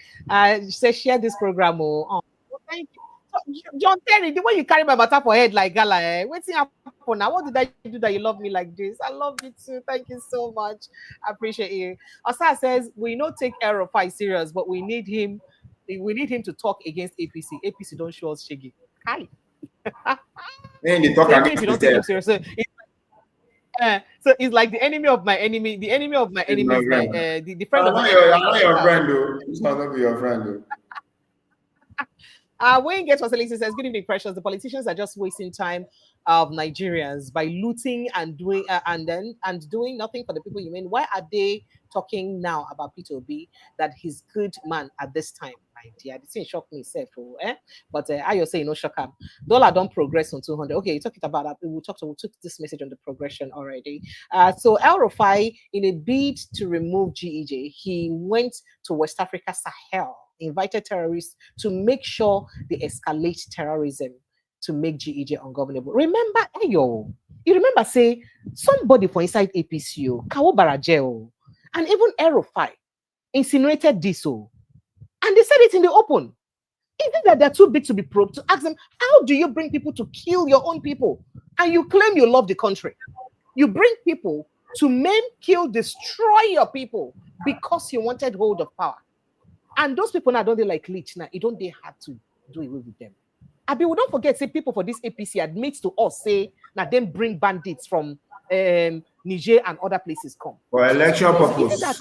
She says, share this program. Oh, thank you. John Terry, the way you carry my matter for head like gala, what's happen now? What did I do that you love me like this? I love you too. Thank you so much. I appreciate you. Asa says we not take El-Rufai serious, but we need him. We need him to talk against APC. APC don't show us shaggy. Hi. Then they talk So even if against you don't take him themselves. serious, so it's like the enemy of my enemy. The enemy of my enemy is my the friend of my enemy. I'm not your friend though. This will not be your friend though. Wayne Gates Facility says, good evening, precious. The politicians are just wasting time of Nigerians by looting and doing doing nothing for the people you mean. Why are they talking now about Peter Obi that he's good man at this time? My dear, this thing shocked me, self, but I you say no shock him. Dollar don't progress on 200. Okay, you talking about that. We took this message on the progression already. So El-Rufai, in a bid to remove GEJ, he went to West Africa Sahel, invited terrorists to make sure they escalate terrorism to make GEJ ungovernable. Remember, you remember say somebody for inside APC, Kawo Barajeo, and even El-Rufai insinuated this, and they said it in the open. Is it that they're too big to be probed? To ask them, how do you bring people to kill your own people? And you claim you love the country. You bring people to maim, kill, destroy your people because you wanted hold of power. And those people now don't they like leech now. It don't they have to do away with them. Abi, we don't forget, say people for this APC admits to us, say now them bring bandits from Niger and other places come. For election purpose.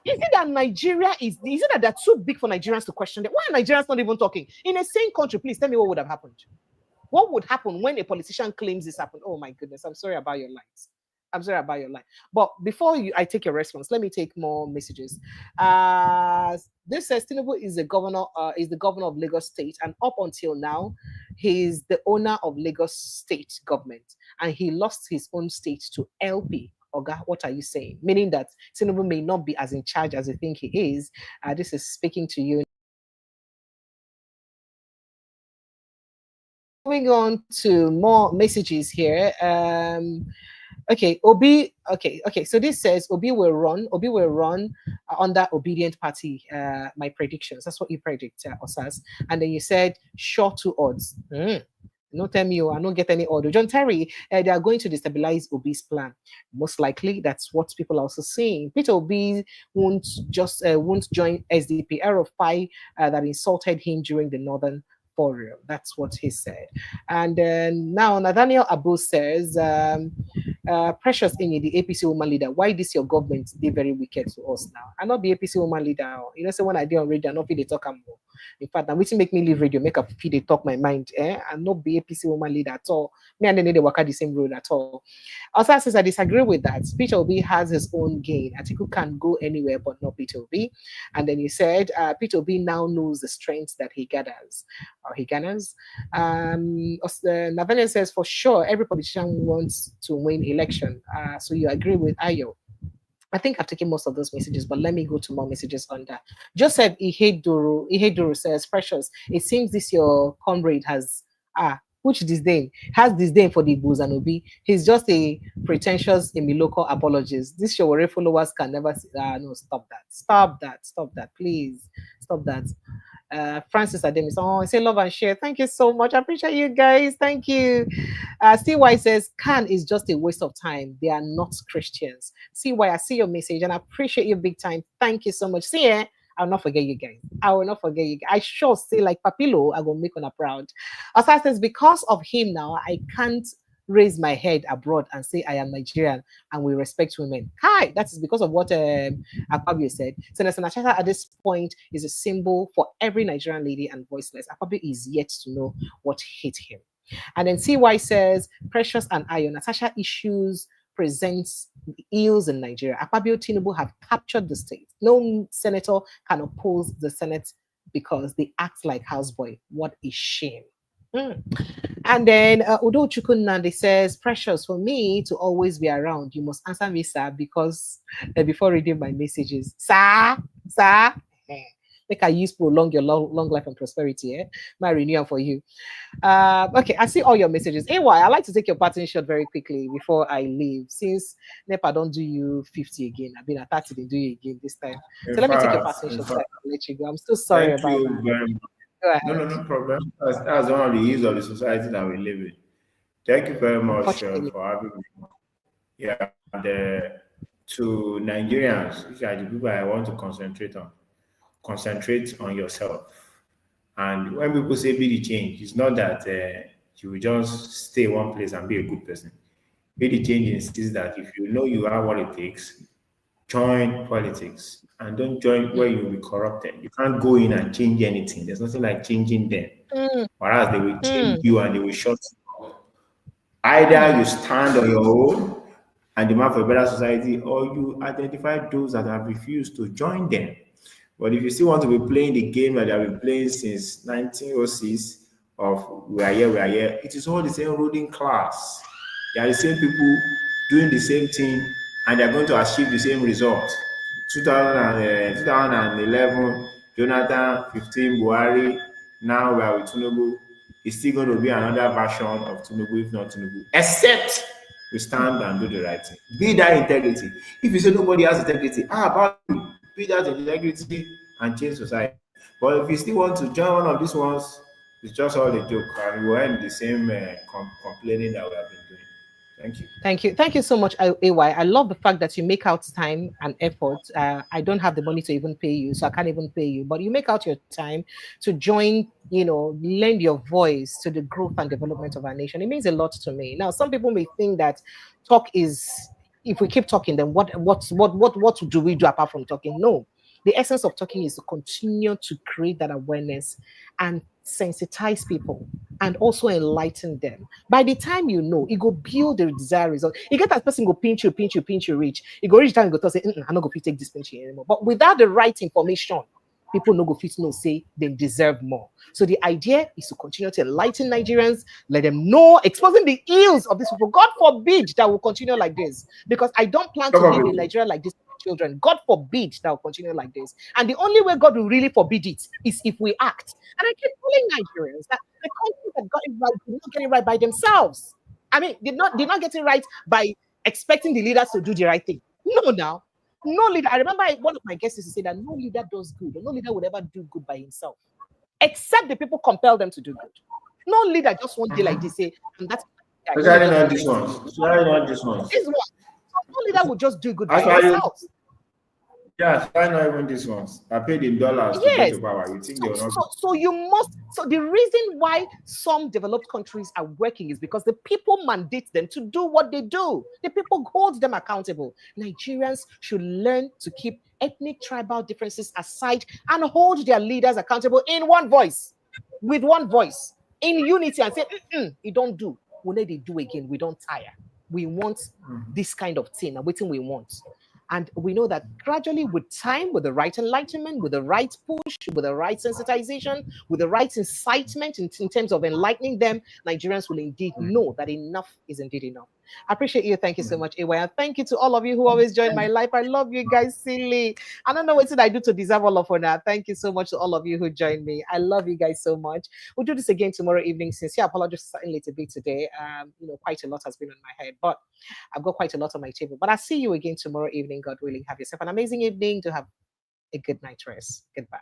Is it that Nigeria is it that they're too big for Nigerians to question them? Why are Nigerians not even talking? In a same country, please tell me what would have happened. What would happen when a politician claims this happened? Oh my goodness, I'm sorry about your lines. I'm sorry about your line. But before I take your response, let me take more messages. This says Tinubu is the governor of Lagos State, and up until now, he's the owner of Lagos State government, and he lost his own state to LP. Oga, what are you saying? Meaning that Tinubu may not be as in charge as you think he is. This is speaking to you. Moving on to more messages here. Okay, Obi. Okay. So this says Obi will run under Obedient Party. My predictions. That's what you predict, Osas. And then you said short 2 odds. Don't tell me I don't get any order. John Terry, they are going to destabilize Obi's plan. Most likely, that's what people are also saying. Peter Obi won't join SDP. El-Rufai that insulted him during the Northern Forum. That's what he said. And then now Nathaniel Abu says, precious in the APC woman leader, why this your government they very wicked to us now? I not be APC woman leader. You know, so when I did on radio, I not feel they talk more. In fact, I'm waiting make me leave radio, make a feel they talk my mind. I'm not be APC woman leader at all. Me and then they work at the same road at all. Also, says I disagree with that. Peter Obi has his own gain. Atiku can go anywhere but not Peter Obi. And then you said Peter Obi now knows the strengths that he gathers. Nathaniel says for sure every politician wants to win election. So you agree with Ayo? I think I've taken most of those messages, but let me go to more messages on that. Joseph Iheduru says, precious, it seems this your comrade has which disdain for the Igbos and Obi. He's just a pretentious local apologist. This Showore followers can never no, stop that, please stop that. Francis Ademis, I say love and share. Thank you so much. I appreciate you guys. Thank you. CY says Khan is just a waste of time. They are not Christians. CY, I see your message and I appreciate you big time. Thank you so much. See ya. I'll not forget you guys. I will not forget you guys. I sure say like Papilo, I will make on a proud. Aside says because of him now, I can't raise my head abroad and say I am Nigerian and we respect women. Hi, that is because of what Akpabio said. Senator Natasha at this point is a symbol for every Nigerian lady and voiceless. Akpabio is yet to know what hit him. And then CY says, Precious and Ayo, Natasha issues presents ills in Nigeria. Akpabio Tinubu have captured the state. No senator can oppose the Senate because they act like houseboy. What a shame. And then Udo Chukunande says, Precious, for me to always be around, you must answer me, sir, because before reading my messages, sir, make I use prolong your long life and prosperity. My renewal for you. Okay, I see all your messages. AY, I like to take your pattern shot very quickly before I leave. Since NEPA don't do you 50 again, I've been attacked to do you again this time. So let me take your pattern shot so I can let you go. I'm still sorry about that. Very much. Go No, ahead. no, no problem. That's one of the ills of the society that we live in. Thank you very much Unfortunately. for having me. Yeah, and to Nigerians, which are the people I want to concentrate on yourself. And when people say be the change, it's not that you will just stay one place and be a good person. Be the change insists that if you know you have what it takes, join politics and don't join where Mm, you'll be corrupted. You can't go in and change anything. There's nothing like changing them. mm, Whereas they will change mm, you and they will shut you up. Either mm, you stand on your own and demand for a better society, or you identify those that have refused to join them. But if you still want to be playing the game that they have been playing since 1906 of we are here, it is all the same ruling class. They are the same people doing the same thing and they are going to achieve the same result. 2011, Jonathan, 15, Buhari, now we are with Tinubu. It's still going to be another version of Tinubu, if not Tinubu, except we stand and do the right thing. Be that integrity. If you say nobody has integrity, how about you? Be that integrity and change society. But if you still want to join one of these ones, it's just all a joke, and we'll end the same complaining that we have been doing. Thank you. Thank you. Thank you so much, AY. I love the fact that you make out time and effort. I don't have the money to even pay you, so I can't even pay you. But you make out your time to join, lend your voice to the growth and development of our nation. It means a lot to me. Now, some people may think that talk is, if we keep talking, then what do we do apart from talking? No. The essence of talking is to continue to create that awareness and sensitize people and also enlighten them. By the time you know, it go build the desired result. You get that person go pinch you, reach. You go reach time, you go to say, I'm not going to take this pinching anymore. But without the right information, people no go fit no say they deserve more. So the idea is to continue to enlighten Nigerians, let them know, exposing the ills of these people. God forbid that will continue like this, because I don't plan to live in Probably. Nigeria like this for my children. God forbid that will continue like this. And the only way God will really forbid it is if we act. And I keep telling Nigerians that the countries that got it right did not get it right by themselves. I mean, did not get it right by expecting the leaders to do the right thing. No, now. No leader. I remember one of my guests used to say that no leader does good, or no leader would ever do good by himself, except the people compel them to do good. No leader just one day like this say, and that's let me Especially just do not the this right thing. ones. Especially not this ones. This one. So no leader would just do good by Actually, themselves. yeah, why not even these ones? I paid in dollars to get Yes. to power. You think they So, will not? so, so you must. So the reason why some developed countries are working is because the people mandate them to do what they do. The people hold them accountable. Nigerians should learn to keep ethnic, tribal differences aside and hold their leaders accountable in one voice, with one voice, in unity, and say, "You don't do. We let it do again. We don't tire. We want this kind of thing. And waiting we want." And we know that gradually, with time, with the right enlightenment, with the right push, with the right sensitization, with the right incitement in terms of enlightening them, Nigerians will indeed know that enough is indeed enough. I appreciate you. Thank you so much, Ewa. And thank you to all of you who always join my life. I love you guys, silly. I don't know what did I do to deserve all of that. Thank you so much to all of you who joined me. I love you guys so much. We'll do this again tomorrow evening. Sincere apologies for starting late a bit today. Quite a lot has been on my head, but I've got quite a lot on my table. But I'll see you again tomorrow evening, God willing. Have yourself an amazing evening. To have a good night rest. Goodbye.